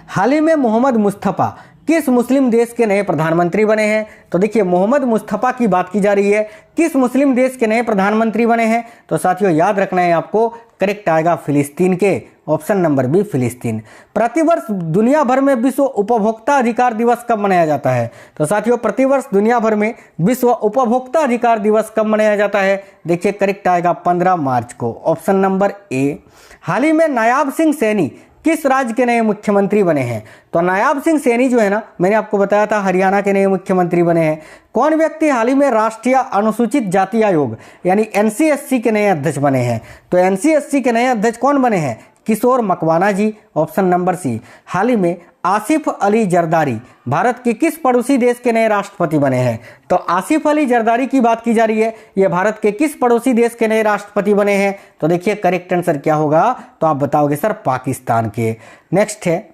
हाल ही में मोहम्मद मुस्तफा किस मुस्लिम देश के नए प्रधानमंत्री बने हैं? तो देखिए मोहम्मद मुस्तफा की बात की जा रही है, किस मुस्लिम देश के नए प्रधानमंत्री बने हैं? तो साथियों याद रखना है आपको, करेक्ट आएगा फिलिस्तीन के, ऑप्शन नंबर बी फिलिस्तीन। प्रतिवर्ष दुनिया भर में विश्व उपभोक्ता अधिकार दिवस कब मनाया जाता है? तो साथियों प्रतिवर्ष दुनिया भर में विश्व उपभोक्ता अधिकार दिवस कब मनाया जाता है? देखिए करेक्ट आएगा 15 मार्च को, ऑप्शन नंबर ए। हाल ही में नायाब सिंह सैनी किस राज्य के नए मुख्यमंत्री बने हैं? तो नायाब सिंह सैनी जो है ना, मैंने आपको बताया था हरियाणा के नए मुख्यमंत्री बने हैं। कौन व्यक्ति हाल ही में राष्ट्रीय अनुसूचित जाति आयोग यानी NCSC के नए अध्यक्ष बने हैं? तो NCSC के नए अध्यक्ष कौन बने हैं? किशोर मकवाना जी, ऑप्शन नंबर सी। हाल ही में आसिफ अली जरदारी भारत के किस पड़ोसी देश के नए राष्ट्रपति बने हैं? तो आसिफ अली जरदारी की बात की जा रही है, ये भारत के किस पड़ोसी देश के नए राष्ट्रपति बने हैं? तो देखिए करेक्ट आंसर क्या होगा, तो आप बताओगे सर पाकिस्तान के। नेक्स्ट है,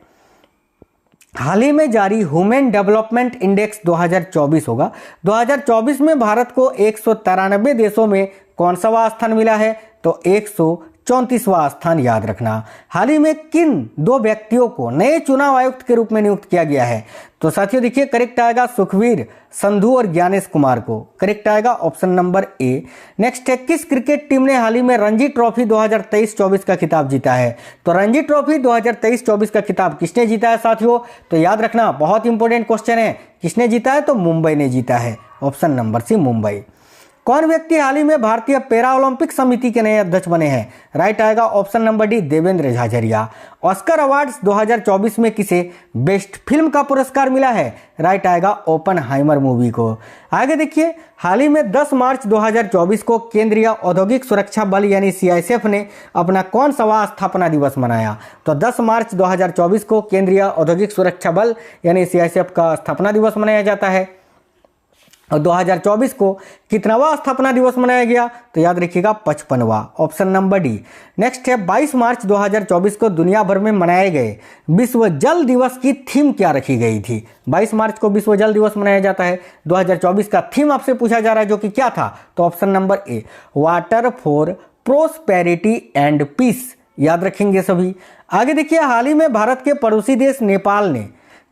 हाल ही में जारी ह्यूमन डेवलपमेंट इंडेक्स 2024 होगा, 2024 में भारत को 193 देशों में कौन सा स्थान मिला है? तो 134वां स्थान याद रखना। हाल ही में किन 2 व्यक्तियों को नए चुनाव आयुक्त के रूप में नियुक्त किया गया है? तो साथियों देखिए करेक्ट आएगा सुखवीर संधू और ज्ञानेश कुमार को, करेक्ट आएगा ऑप्शन नंबर ए। नेक्स्ट है, किस क्रिकेट टीम ने हाल ही में रणजी ट्रॉफी 2023-24 का खिताब जीता है? तो रणजी ट्रॉफी 2023-24 का खिताब किसने जीता है साथियों? तो याद रखना बहुत इंपॉर्टेंट क्वेश्चन है, किसने जीता है? तो मुंबई ने जीता है, ऑप्शन नंबर सी मुंबई। कौन व्यक्ति हाल ही में भारतीय पैरा ओलंपिक समिति के नए अध्यक्ष बने हैं? राइट आएगा option number D Devendra Jhajharia. Oscar awards 2024 में किसे बेस्ट फिल्म का पुरस्कार मिला है? राइट आएगा ओपनहाइमर मूवी को। आगे देखिए, हाल ही में 10 मार्च 2024 को केंद्रीय औद्योगिक सुरक्षा बल यानी CISF ने अपना कौन सा स्थापना दिवस मनाया? तो 10 मार्च 2024 को केंद्रीय औद्योगिक सुरक्षा बल यानी CISF का स्थापना दिवस मनाया जाता है। और 2024 को कितनावा स्थापना दिवस मनाया गया? तो याद रखिएगा 55वां, ऑप्शन नंबर डी। नेक्स्ट है 22 मार्च 2024 को दुनिया भर में मनाए गए विश्व जल दिवस की थीम क्या रखी गई थी? 22 मार्च को विश्व जल दिवस मनाया जाता है। 2024 का थीम आपसे पूछा जा रहा है जो कि क्या था? तो option number A, water for prosperity and peace. याद रखेंगे सभी। आगे देखिए, हाल ही में भारत के पड़ोसी देश नेपाल ने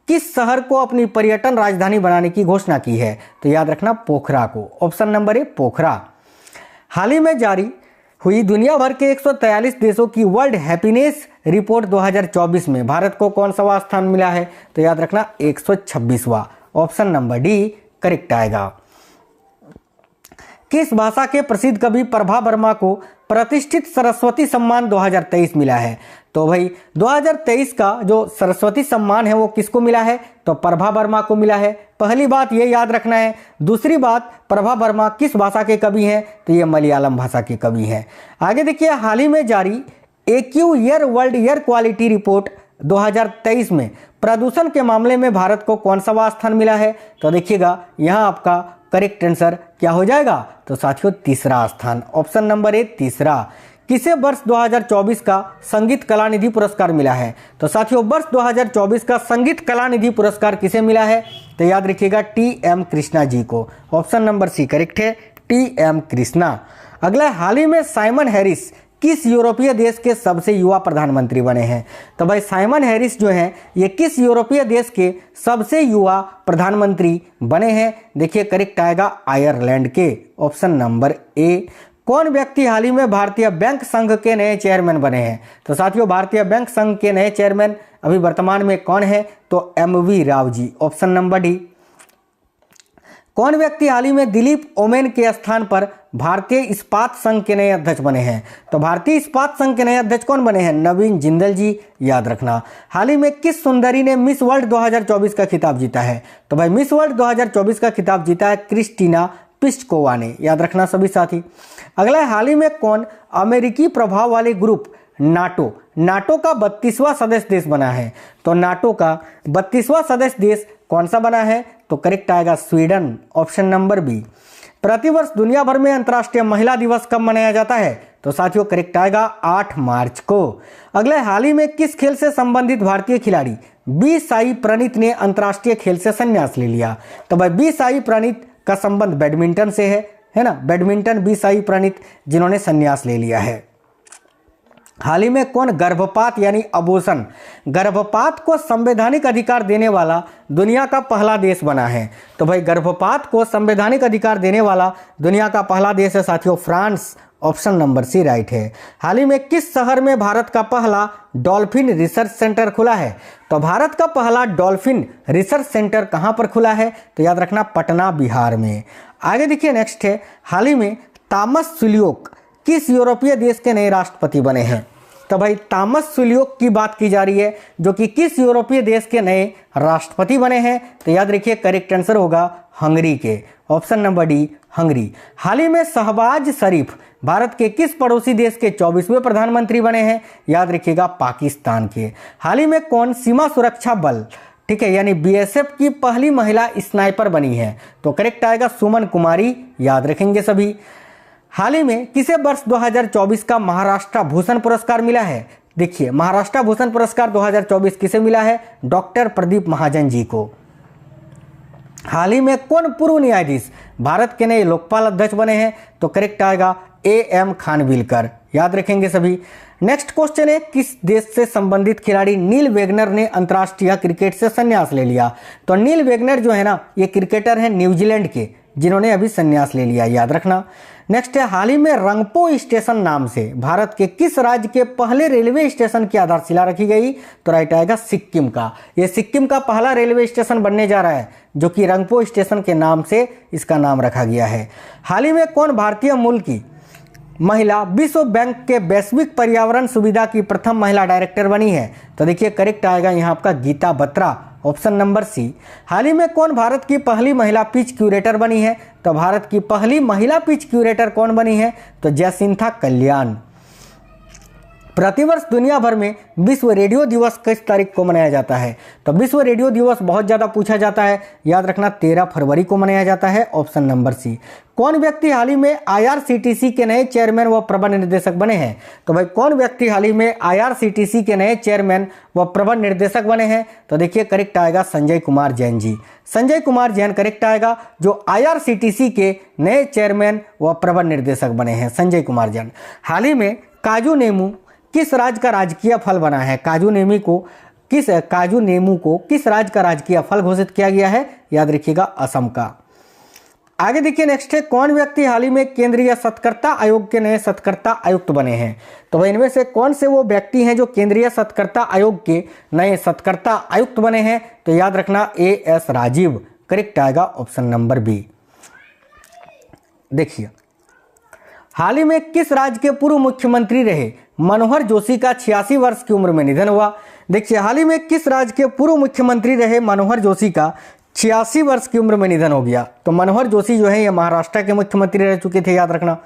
किस शहर को अपनी पर्यटन राजधानी बनाने की घोषणा की है? तो याद रखना पोखरा को, ऑप्शन नंबर ए पोखरा। हाल ही में जारी हुई दुनिया भर के 143 देशों की वर्ल्ड हैप्पीनेस रिपोर्ट 2024 में भारत को कौन सा स्थान मिला है? तो याद रखना 126वां, ऑप्शन नंबर डी करेक्ट आएगा। किस भाषा के प्रसिद्ध कवि प्रभा वर्मा को प्रतिष्ठित सरस्वती सम्मान 2023 मिला है? तो भाई 2023 का जो सरस्वती सम्मान है वो किसको मिला है? तो प्रभा वर्मा को मिला है। पहली बात ये याद रखना है। दूसरी बात, प्रभा वर्मा किस भाषा के कवि हैं? तो ये मलयालम भाषा के कवि हैं। आगे देखिए, हाल ही में जारी AQ year world air quality report 2023 में प्रदूषण के मामले में भारत को कौन सा स्थान मिला है? तो देखिएगा यहाँ आपका करेक्ट आंसर क्या हो जाएगा? तो साथियों तीसरा स्थान, ऑप्शन नंबर ए तीसरा। किसे वर्ष 2024 का संगीत कला निधि पुरस्कार मिला है? तो साथियों वर्ष 2024 का संगीत कला निधि पुरस्कार किसे मिला है? तो याद रखिएगा TM कृष्णा जी को, ऑप्शन नंबर सी करेक्ट है, TM कृष्णा। अगला, हाल ही में साइमन हैरिस किस यूरोपीय देश के सबसे युवा प्रधानमंत्री बने हैं? तो भाई साइमन हैरिस जो हैं ये किस यूरोपीय देश के सबसे युवा प्रधानमंत्री बने हैं? देखिए करेक्ट आएगा आयरलैंड के, ऑप्शन नंबर ए। कौन व्यक्ति हाल ही में भारतीय बैंक संघ के नए चेयरमैन बने हैं? तो साथियों भारतीय बैंक संघ के नए चेयरमैन अभी वर्तमान में कौन है? तो MV Rao ji, option number D. कौन व्यक्ति हाल ही में दिलीप ओमेन के स्थान पर भारतीय इस्पात संघ के नए अध्यक्ष बने हैं? तो भारतीय इस्पात संघ के नए अध्यक्ष कौन बने हैं? नवीन जिंदल जी। याद रखना। हाल ही में किस सुंदरी ने मिस वर्ल्ड 2024 का खिताब जीता है? तो भाई मिस वर्ल्ड 2024 का खिताब जीता है क्रिस्टीना पिस्कोवा ने। याद रखना सभी साथी। अगला, हाल ही में कौन अमेरिकी प्रभाव वाले ग्रुप नाटो का 32वां सदस्य देश बना है? तो नाटो का 32वां सदस्य देश कौन सा बना है? तो करेक्ट आएगा स्वीडन, ऑप्शन नंबर बी। प्रतिवर्ष दुनिया भर में अंतर्राष्ट्रीय महिला दिवस कब मनाया जाता है? तो साथियों करेक्ट आएगा 8 मार्च को। अगले, हाल ही में किस खेल से संबंधित भारतीय खिलाड़ी बी साई प्रणीत ने अंतर्राष्ट्रीय खेल से संन्यास ले लिया? तो भाई बी साई प्रणीत का संबंध बैडमिंटन से है ना, बैडमिंटन बी साई प्रणीत जिन्होंने संन्यास ले लिया है। हाल ही में कौन गर्भपात यानी अबॉर्शन, गर्भपात को संवैधानिक अधिकार देने वाला दुनिया का पहला देश बना है? तो भाई गर्भपात को संवैधानिक अधिकार देने वाला दुनिया का पहला देश है साथियों France, option number C right है। हाल ही में किस शहर में भारत का पहला डॉल्फिन रिसर्च सेंटर खुला है? तो भारत का पहला डॉल्फिन रिसर्च सेंटर कहां पर खुला है? तो याद रखना पटना बिहार में। आगे देखिए, नेक्स्ट है, हाल ही में थॉमस सुलियोक किस यूरोपीय देश के नए राष्ट्रपति बने हैं? तो भाई थॉमस सुलियोक की बात की जा रही है जो कि किस यूरोपीय देश के नए राष्ट्रपति बने हैं? तो याद रखिए करेक्ट आंसर होगा हंगरी के, ऑप्शन नंबर डी हंगरी। हाल ही में शहबाज शरीफ भारत के किस पड़ोसी देश के 24वें प्रधानमंत्री बने हैं? याद रखिएगा पाकिस्तान के। हाल ही में कौन सीमा सुरक्षा बल, ठीक है, यानी BSF की पहली महिला स्नाइपर बनी है? तो करेक्ट आएगा सुमन कुमारी। याद रखेंगे सभी। हाल ही में किसे वर्ष 2024 का महाराष्ट्र भूषण पुरस्कार मिला है? देखिए महाराष्ट्र भूषण पुरस्कार 2024 किसे मिला है? डॉक्टर प्रदीप महाजन जी को। हाल ही में कौन पूर्व न्यायाधीश भारत के नए लोकपाल अध्यक्ष बने हैं? तो करेक्ट आएगा AM खानविलकर। याद रखेंगे सभी। नेक्स्ट क्वेश्चन है, किस देश से संबंधित खिलाड़ी नील वेगनर ने अंतर्राष्ट्रीय क्रिकेट से संन्यास ले लिया? तो नील वेगनर जो है ना ये क्रिकेटर है न्यूजीलैंड के जिन्होंने अभी संन्यास ले लिया। याद रखना। नेक्स्ट है, हाल ही में रंगपो स्टेशन नाम से भारत के किस राज्य के पहले रेलवे स्टेशन की आधारशिला रखी गई? तो राइट आएगा सिक्किम का। यह सिक्किम का पहला रेलवे स्टेशन बनने जा रहा है जो कि रंगपो स्टेशन के नाम से इसका नाम रखा गया है। हाल ही में कौन भारतीय मूल की महिला विश्व बैंक के वैश्विक पर्यावरण सुविधा की प्रथम महिला डायरेक्टर बनी है? तो देखिए करेक्ट आएगा यहाँ आपका Geeta Batra, option number C. हाल ही में कौन भारत की पहली महिला पिच क्यूरेटर बनी है? तो भारत की पहली महिला पिच क्यूरेटर कौन बनी है? तो जयसिंथा कल्याण। प्रतिवर्ष दुनिया भर में विश्व रेडियो दिवस किस तारीख को मनाया जाता है? तो विश्व रेडियो दिवस बहुत ज़्यादा पूछा जाता है, याद रखना 13 फरवरी को मनाया जाता है, ऑप्शन नंबर सी। कौन व्यक्ति हाल ही में IRCTC के नए चेयरमैन व प्रबंध निर्देशक बने हैं? तो भाई कौन व्यक्ति हाल ही में IRCTC के नए चेयरमैन व प्रबंध निर्देशक बने हैं? तो देखिए करेक्ट आएगा संजय कुमार जैन जी। संजय कुमार जैन करेक्ट आएगा, जो IRCTC के नए चेयरमैन व प्रबंध निर्देशक बने हैं, संजय कुमार जैन। हाल ही में काजू नेमू किस राज्य का राजकीय फल बना है? काजू नेमू को किस राज्य का राजकीय फल घोषित किया गया है? याद रखिएगा असम का। आगे देखिए नेक्स्ट है, कौन व्यक्ति हाल ही में केंद्रीय सत्कर्ता आयोग के नए सत्कर्ता आयुक्त बने हैं? तो भाई इनमें से कौन से वो व्यक्ति हैं जो केंद्रीय सत्कर्ता आयोग के नए सत्कर्ता आयुक्त बने हैं? तो याद रखना AS राजीव, करेक्ट आएगा ऑप्शन नंबर बी। देखिए हाल ही में किस राज्य के पूर्व मुख्यमंत्री रहे मनोहर जोशी का 86 वर्ष की उम्र में निधन हुआ? देखिए हाल ही में किस राज्य के पूर्व मुख्यमंत्री रहे मनोहर जोशी का 86 वर्ष की उम्र में निधन हो गया? तो मनोहर जोशी जो है ये महाराष्ट्र के मुख्यमंत्री रह चुके थे, याद रखना।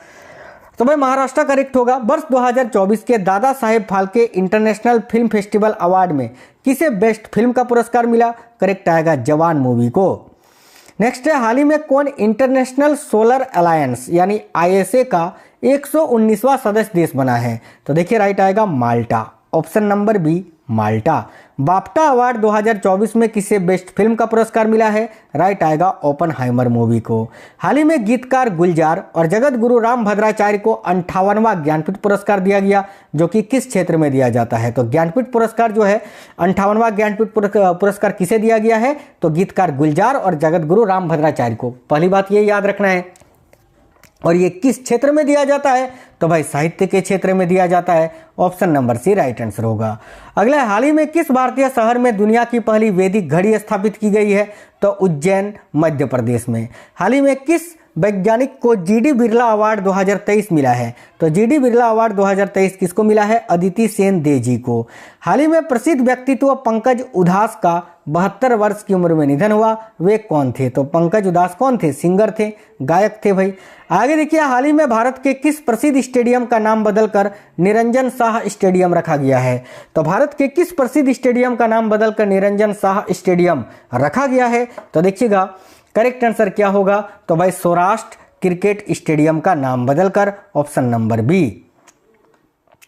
तो भाई महाराष्ट्र करेक्ट होगा। वर्ष 2024 के Dada Saheb Phalke international film festival award में किसे बेस्ट फिल्म का पुरस्कार मिला? करेक्ट आएगा जवान मूवी को। नेक्स्ट है, हाल ही में कौन इंटरनेशनल सोलर अलायंस यानी ISA का 119वां सदस्य देश बना है? तो देखिए राइट आएगा माल्टा, ऑप्शन नंबर बी माल्टा। बाफ्टा अवार्ड 2024 में किसे बेस्ट फिल्म का पुरस्कार मिला है? राइट आएगा ओपनहाइमर मूवी को। हाल ही में गीतकार गुलजार और जगत गुरु राम भद्राचार्य को 58वां ज्ञानपीठ पुरस्कार दिया गया, जो कि किस क्षेत्र में दिया जाता है? तो ज्ञानपीठ पुरस्कार जो है 58वां ज्ञानपीठ पुरस्कार किसे दिया गया है? तो गीतकार गुलजार और जगत गुरु राम भद्राचार्य को। पहली बात ये याद रखना है। और ये किस क्षेत्र में दिया जाता है? तो भाई साहित्य के क्षेत्र में दिया जाता है, option number C right answer होगा। अगला, हाल ही में किस भारतीय शहर में दुनिया की पहली वैदिक घड़ी स्थापित की गई है? तो उज्जैन मध्य प्रदेश में। हाल ही में किस वैज्ञानिक को GD बिरला अवार्ड 2023 मिला है? तो GD बिरला अवार्ड 2023 किसको मिला है? अदिति सेन दे जी को। हाल ही में प्रसिद्ध व्यक्तित्व पंकज उधास का 72 वर्ष की उम्र में निधन हुआ, वे कौन थे? तो पंकज उधास कौन थे? सिंगर थे, गायक थे भाई। आगे देखिए, हाल ही में भारत के किस प्रसिद्ध स्टेडियम का नाम बदलकर निरंजन शाह स्टेडियम रखा गया है? तो भारत के किस प्रसिद्ध स्टेडियम का नाम बदलकर निरंजन शाह स्टेडियम रखा गया है? तो देखिएगा करेक्ट आंसर क्या होगा? तो भाई सौराष्ट्र क्रिकेट स्टेडियम का नाम बदलकर, ऑप्शन नंबर बी।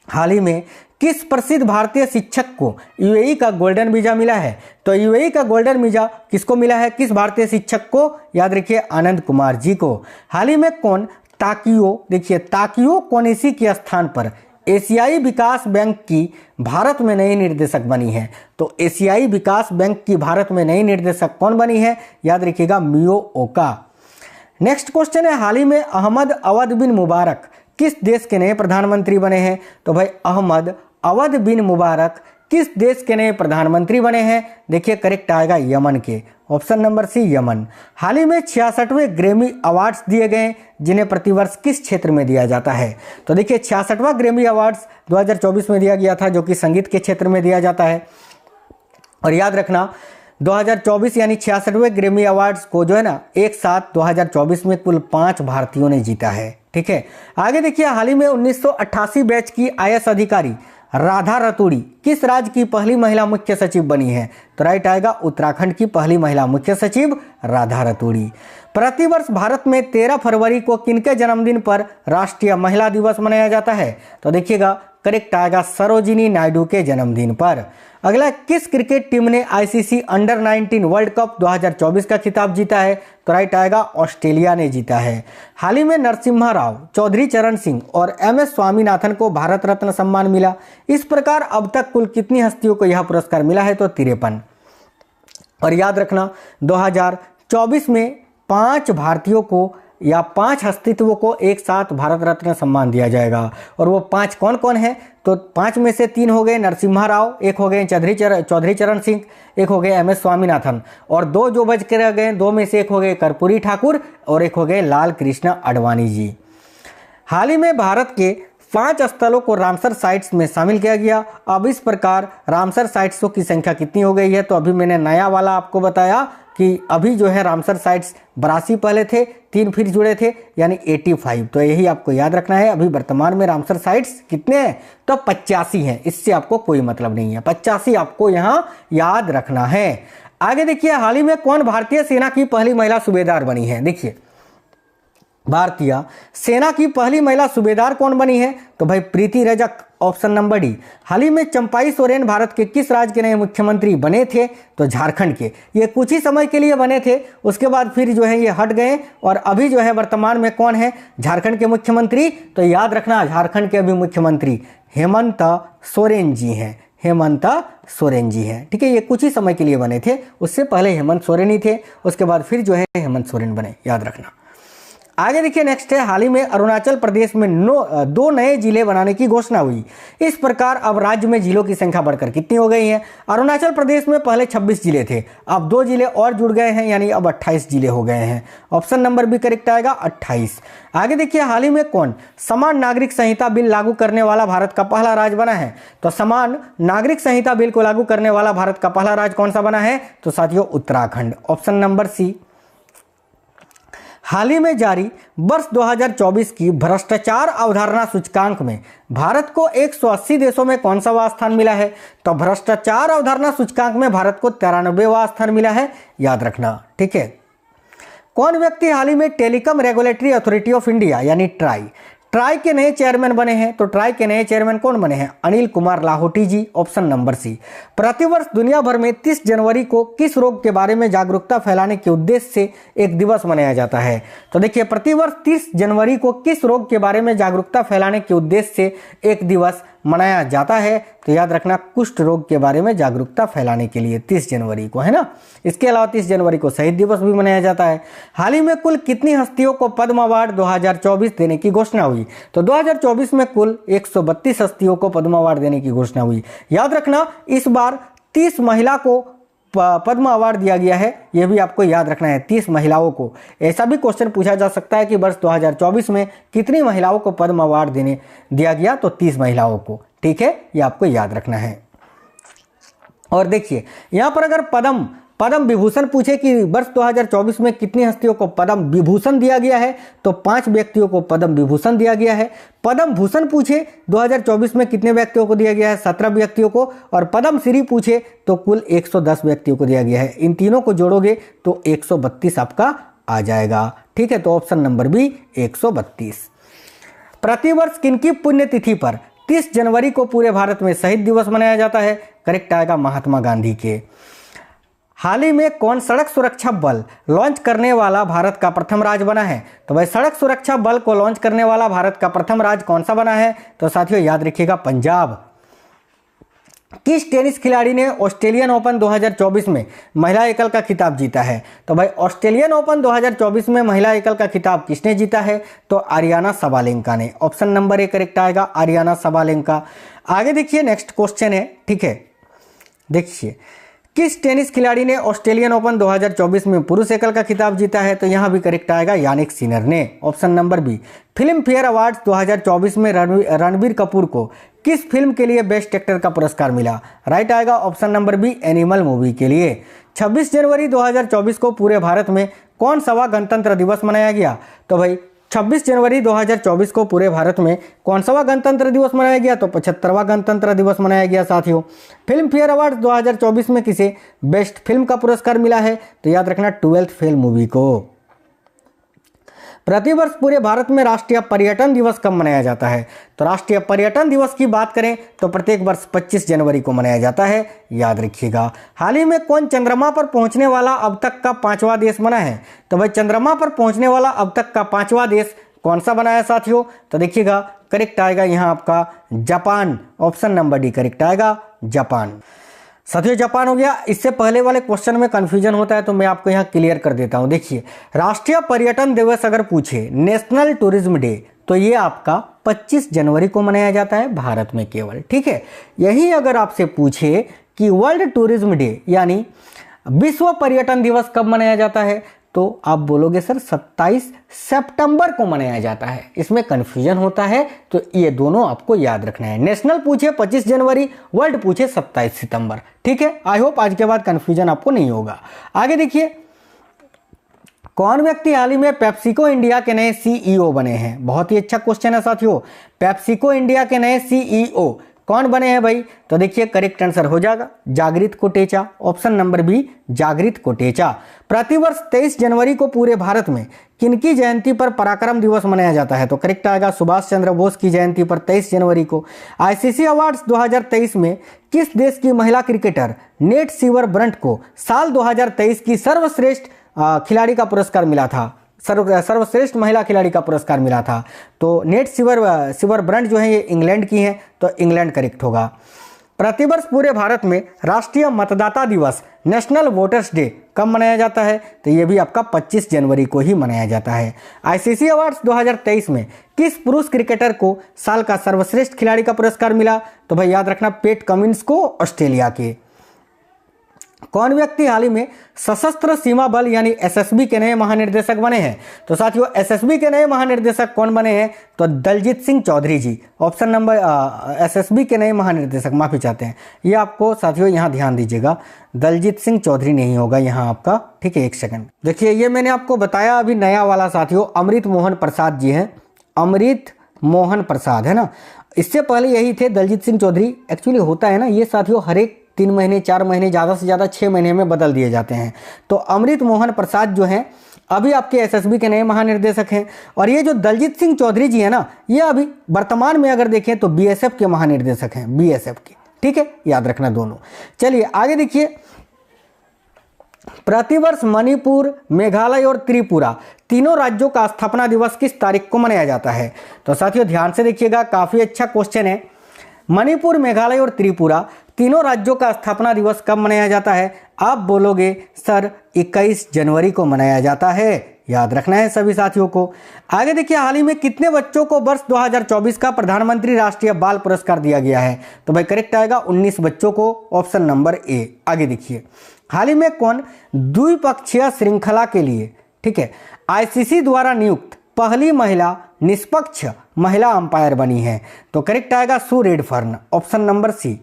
हाल ही में किस प्रसिद्ध भारतीय शिक्षक को UAE का गोल्डन वीजा मिला है? तो UAE का गोल्डन वीजा किसको मिला है? किस भारतीय शिक्षक को? याद रखिए आनंद कुमार जी को। हाल ही में कौन ताकियो, देखिए ताकियो कोनिशी के स्थान पर एशियाई विकास बैंक की भारत में नई निर्देशक बनी है? तो एशियाई विकास बैंक की भारत में नई निर्देशक कौन बनी है? याद रखिएगा मियो ओका। नेक्स्ट क्वेश्चन है, हाल ही में अहमद अवध बिन मुबारक किस देश के नए प्रधानमंत्री बने हैं? तो भाई अहमद अवध बिन मुबारक किस देश के नए प्रधानमंत्री बने हैं? देखिए करेक्ट आएगा यमन के, ऑप्शन नंबर सी यमन। हाल ही में 66वें ग्रैमी अवार्ड्स दिए गए, जिन्हें प्रतिवर्ष किस क्षेत्र में दिया जाता है? तो देखिए 66वां ग्रैमी अवार्ड्स 2024 में दिया गया था, जो कि संगीत के क्षेत्र में दिया जाता है। और याद रखना 2024 यानी 66वें ग्रैमी अवार्ड्स को जो है ना एक साथ 2024 में कुल 5 भारतीयों ने जीता है। ठीक है, आगे देखिए, हाल ही में 1988 बैच की IAS अधिकारी राधा रतूड़ी किस राज्य की पहली महिला मुख्य सचिव बनी है? तो राइट आएगा उत्तराखंड की पहली महिला मुख्य सचिव राधा रतूड़ी। प्रतिवर्ष भारत में 13 फरवरी को किनके जन्मदिन पर राष्ट्रीय महिला दिवस मनाया जाता है? तो देखिएगा करेक्ट आएगा सरोजिनी नायडू के जन्मदिन पर। अगला, किस क्रिकेट टीम ने ICC अंडर 19 वर्ल्ड कप 2024 का खिताब जीता है? तो राइट आएगा ऑस्ट्रेलिया ने जीता है। हाल ही में नरसिम्हा राव, चौधरी चरण सिंह और MS स्वामीनाथन को भारत रत्न सम्मान मिला। इस प्रकार अब तक कुल कितनी हस्तियों को यह पुरस्कार मिला है? तो 53। और याद रखना 2024 में 5 भारतीयों को या 5 हस्तित्वों को एक साथ भारत रत्न सम्मान दिया जाएगा। और वो 5 कौन कौन है? तो 5 में से 3 हो गए नरसिम्हा राव, एक हो गए चौधरी चरण सिंह, एक हो गए MS स्वामीनाथन, और 2 जो बच के रह गए, 2 में से एक हो गए कर्पूरी ठाकुर और एक हो गए लाल कृष्ण आडवाणी जी। हाल ही में भारत के 5 स्थलों को रामसर साइट्स में शामिल किया गया। अब इस प्रकार रामसर साइट्सों की संख्या कितनी हो गई है? तो अभी मैंने नया वाला आपको बताया कि अभी जो है रामसर साइट्स 82 पहले थे, 3 फिर जुड़े थे यानी 85। तो यही आपको याद रखना है। अभी वर्तमान में रामसर साइट्स कितने हैं? तो 85 हैं। इससे आपको कोई मतलब नहीं है, 85 आपको यहाँ याद रखना है। आगे देखिए, हाल ही में कौन भारतीय सेना की पहली महिला सूबेदार बनी है? देखिए, भारतीय सेना की पहली महिला सूबेदार कौन बनी है? तो भाई प्रीति रजक, ऑप्शन नंबर डी। हाल ही में चंपाई सोरेन भारत के किस राज्य के नए मुख्यमंत्री बने थे? तो झारखंड के। ये कुछ ही समय के लिए बने थे, उसके बाद फिर जो है ये हट गए और अभी जो है वर्तमान में कौन है झारखंड के मुख्यमंत्री? तो याद रखना, झारखंड के अभी मुख्यमंत्री हेमंत सोरेन जी हैं। हेमंत सोरेन जी हैं, ठीक है। ये कुछ ही समय के लिए बने थे, उससे पहले हेमंत सोरेन ही थे, उसके बाद फिर जो है हेमंत सोरेन बने, याद रखना। आगे देखिए, नेक्स्ट है, हाल ही में अरुणाचल प्रदेश में 2 नए जिले बनाने की घोषणा हुई। इस प्रकार अब राज्य में जिलों की संख्या बढ़कर कितनी हो गई है? अरुणाचल प्रदेश में पहले 26 जिले थे, अब 2 जिले और जुड़ गए हैं, यानी अब 28 जिले हो गए हैं। ऑप्शन नंबर बी करेक्ट आएगा, 28। आगे देखिए, हाल ही में कौन समान नागरिक संहिता बिल लागू करने वाला भारत का पहला राज्य बना है? तो समान नागरिक संहिता बिल को लागू करने वाला भारत का पहला राज्य कौन सा बना है? तो साथियों उत्तराखंड, ऑप्शन नंबर सी। हाल ही में जारी वर्ष 2024 की भ्रष्टाचार अवधारणा सूचकांक में भारत को 180 देशों में कौन सा स्थान मिला है? तो भ्रष्टाचार अवधारणा सूचकांक में भारत को 93वां स्थान मिला है, याद रखना, ठीक है। कौन व्यक्ति हाल ही में telecom regulatory authority of India यानी ट्राई के नए चेयरमैन बने हैं? तो ट्राई के नए चेयरमैन कौन बने हैं? अनिल कुमार लाहोटी जी, ऑप्शन नंबर सी। प्रतिवर्ष दुनिया भर में 30 जनवरी को किस रोग के बारे में जागरूकता फैलाने के उद्देश्य से एक दिवस मनाया जाता है? तो देखिए, प्रतिवर्ष 30 जनवरी को किस रोग के बारे में जागरूकता फैलाने के उद्देश्य से एक दिवस मनाया जाता है? तो याद रखना, कुष्ठ रोग के बारे में जागरूकता फैलाने के लिए 30 जनवरी को, है ना। इसके अलावा 30 जनवरी को शहीद दिवस भी मनाया जाता है। हाल ही में कुल कितनी हस्तियों को पद्म अवार्ड 2024 देने की घोषणा हुई? तो 2024 में कुल 132 हस्तियों को पद्म अवार्ड देने की घोषणा हुई। याद रखना, इस बार 30 महिला को पद्म अवार्ड दिया गया है, यह भी आपको याद रखना है, 30 महिलाओं को। ऐसा भी क्वेश्चन पूछा जा सकता है कि वर्ष 2024 में कितनी महिलाओं को पद्म अवार्ड दिया गया? तो 30 महिलाओं को, ठीक है, यह आपको याद रखना है। और देखिए, यहां पर अगर पद्म विभूषण पूछे कि वर्ष 2024 में कितनी हस्तियों को पद्म विभूषण दिया गया है? तो 5 व्यक्तियों को पद्म विभूषण दिया गया है। पद्म भूषण पूछे 2024 में कितने व्यक्तियों को दिया गया है? 17 व्यक्तियों को। और पद्म श्री पूछे तो कुल 110 व्यक्तियों को दिया गया है। इन तीनों को जोड़ोगे तो 132 आपका आ जाएगा, ठीक है। तो ऑप्शन नंबर बी 132। प्रतिवर्ष किनकी पुण्यतिथि पर 30 जनवरी को पूरे भारत में शहीद दिवस मनाया जाता है? करेक्ट आएगा महात्मा गांधी के। हाल ही में कौन सड़क सुरक्षा बल लॉन्च करने वाला भारत का प्रथम राज्य बना है? तो भाई सड़क सुरक्षा बल को लॉन्च करने वाला भारत का प्रथम राज्य कौन सा बना है? तो साथियों याद रखिएगा, पंजाब। किस टेनिस खिलाड़ी ने ऑस्ट्रेलियन ओपन 2024 में महिला एकल का खिताब जीता है? तो भाई ऑस्ट्रेलियन ओपन 2024 में महिला एकल का खिताब किसने जीता है? तो आरियाना सबालेंका ने। ऑप्शन नंबर ए करेक्ट आएगा, आरियाना सबालेंका। आगे देखिए, नेक्स्ट क्वेश्चन है, ठीक है। देखिए, किस टेनिस खिलाड़ी ने ऑस्ट्रेलियन ओपन 2024 में पुरुष एकल का खिताब जीता है? तो यहां भी करेक्ट आएगा, यानिक सिनर ने। Option number B. Filmfare awards 2024 में रणबीर कपूर को किस फिल्म के लिए बेस्ट एक्टर का पुरस्कार मिला? राइट आएगा option number B, animal movie के लिए। 26 जनवरी 2024 को पूरे भारत में कौन सा गणतंत्र दिवस मनाया गया? तो भाई 26 जनवरी 2024 को पूरे भारत में कौन सा गणतंत्र दिवस मनाया गया? तो 75वां गणतंत्र दिवस मनाया गया साथियों। फिल्म फेयर अवार्ड 2024 में किसे बेस्ट फिल्म का पुरस्कार मिला है? तो याद रखना, 12th फेल मूवी को। प्रतिवर्ष पूरे भारत में राष्ट्रीय पर्यटन दिवस कब मनाया जाता है? तो राष्ट्रीय पर्यटन दिवस की बात करें तो प्रत्येक वर्ष 25 जनवरी को मनाया जाता है, याद रखिएगा। हाल ही में कौन चंद्रमा पर पहुंचने वाला अब तक का 5वां देश बना है? तो भाई चंद्रमा पर पहुंचने वाला अब तक का 5वां देश कौन सा बना है साथियों? तो देखिएगा, करेक्ट आएगा यहाँ आपका Japan. Option number D correct आएगा, जापान। साथियों जापान हो गया। इससे पहले वाले क्वेश्चन में कंफ्यूजन होता है तो मैं आपको यहाँ क्लियर कर देता हूँ। देखिए, राष्ट्रीय पर्यटन दिवस अगर पूछे, नेशनल टूरिज्म डे, तो ये आपका 25 जनवरी को मनाया जाता है भारत में केवल, ठीक है। यही अगर आपसे पूछे कि वर्ल्ड टूरिज्म डे यानी विश्व पर्यटन दिवस कब मनाया जाता है, तो आप बोलोगे सर 27 सितंबर को मनाया जाता है। इसमें कंफ्यूजन होता है, तो ये दोनों आपको याद रखना है। नेशनल पूछे 25 जनवरी, वर्ल्ड पूछे 27 सितंबर, ठीक है। आई होप आज के बाद कंफ्यूजन आपको नहीं होगा। आगे देखिए, कौन व्यक्ति हाल ही में पेप्सिको इंडिया के नए सीईओ बने हैं? बहुत ही अच्छा क्वेश्चन है साथियों। पेप्सिको इंडिया के नए सीईओ कौन बने हैं भाई? तो देखिए करेक्ट आंसर हो जाएगा जागृत कोटेचा, ऑप्शन नंबर बी जागृत कोटेचा। प्रतिवर्ष 23 जनवरी को पूरे भारत में किनकी जयंती पर पराक्रम दिवस मनाया जाता है? तो करेक्ट आएगा सुभाष चंद्र बोस की जयंती पर 23 जनवरी को। आईसीसी अवार्ड्स 2023 में किस देश की महिला क्रिकेटर नेट सीवर ब्रंट को साल 2023 की सर्वश्रेष्ठ खिलाड़ी का पुरस्कार मिला था? सर्वश्रेष्ठ महिला खिलाड़ी का पुरस्कार मिला था। तो नेट सीवर ब्रंट जो है ये इंग्लैंड की हैं, तो इंग्लैंड करेक्ट होगा। प्रतिवर्ष पूरे भारत में राष्ट्रीय मतदाता दिवस नेशनल वोटर्स डे कब मनाया जाता है? तो ये भी आपका 25 जनवरी को ही मनाया जाता है। आईसीसी अवार्ड्स 2023 में किस पुरुष क्रिकेटर को साल का सर्वश्रेष्ठ खिलाड़ी का पुरस्कार मिला? तो भाई याद रखना पेट कमिंस को, ऑस्ट्रेलिया के। कौन व्यक्ति हाल ही में सशस्त्र सीमा बल यानी एसएसबी के नए महानिर्देशक बने हैं? तो साथियों एसएसबी के नए महानिर्देशक कौन बने हैं? तो दलजीत सिंह चौधरी जी। ऑप्शन नंबर एसएसबी के नए महानिर्देशक, माफी चाहते हैं, ये आपको साथियों यहाँ ध्यान दीजिएगा, दलजीत सिंह चौधरी नहीं होगा यहाँ आपका, ठीक है। एक सेकंड देखिए, ये मैंने आपको बताया अभी नया वाला साथियों अमृत मोहन प्रसाद जी हैं, अमृत मोहन प्रसाद है ना। इससे पहले यही थे दलजीत सिंह चौधरी। एक्चुअली होता है ना ये साथियों, हर एक 3 महीने 4 महीने ज़्यादा से ज़्यादा 6 महीने में बदल दिए जाते हैं। तो अमृत मोहन प्रसाद जो हैं अभी आपके एसएसबी के नए महानिर्देशक हैं। और ये जो दलजीत सिंह चौधरी जी है ना, ये अभी वर्तमान में अगर देखें तो बीएसएफ के महानिर्देशक हैं, बीएसएफ के, ठीक है, याद रखना दोनों। चलिए आगे देखिए, प्रतिवर्ष मणिपुर, मेघालय और त्रिपुरा तीनों राज्यों का स्थापना दिवस किस तारीख को मनाया जाता है? तो साथियों ध्यान से देखिएगा, काफी अच्छा क्वेश्चन है। मणिपुर, मेघालय और त्रिपुरा तीनों राज्यों का स्थापना दिवस कब मनाया जाता है? आप बोलोगे सर 21 जनवरी को मनाया जाता है, याद रखना है सभी साथियों को। आगे देखिए, हाल ही में कितने बच्चों को वर्ष 2024 का प्रधानमंत्री राष्ट्रीय बाल पुरस्कार दिया गया है? तो भाई करेक्ट आएगा 19 बच्चों को, ऑप्शन नंबर ए। आगे देखिए, हाल ही में कौन द्विपक्षीय श्रृंखला के लिए, ठीक है, आईसीसी द्वारा नियुक्त पहली महिला निष्पक्ष महिला अंपायर बनी है? तो करेक्ट आएगा Sue Redfern, option number C.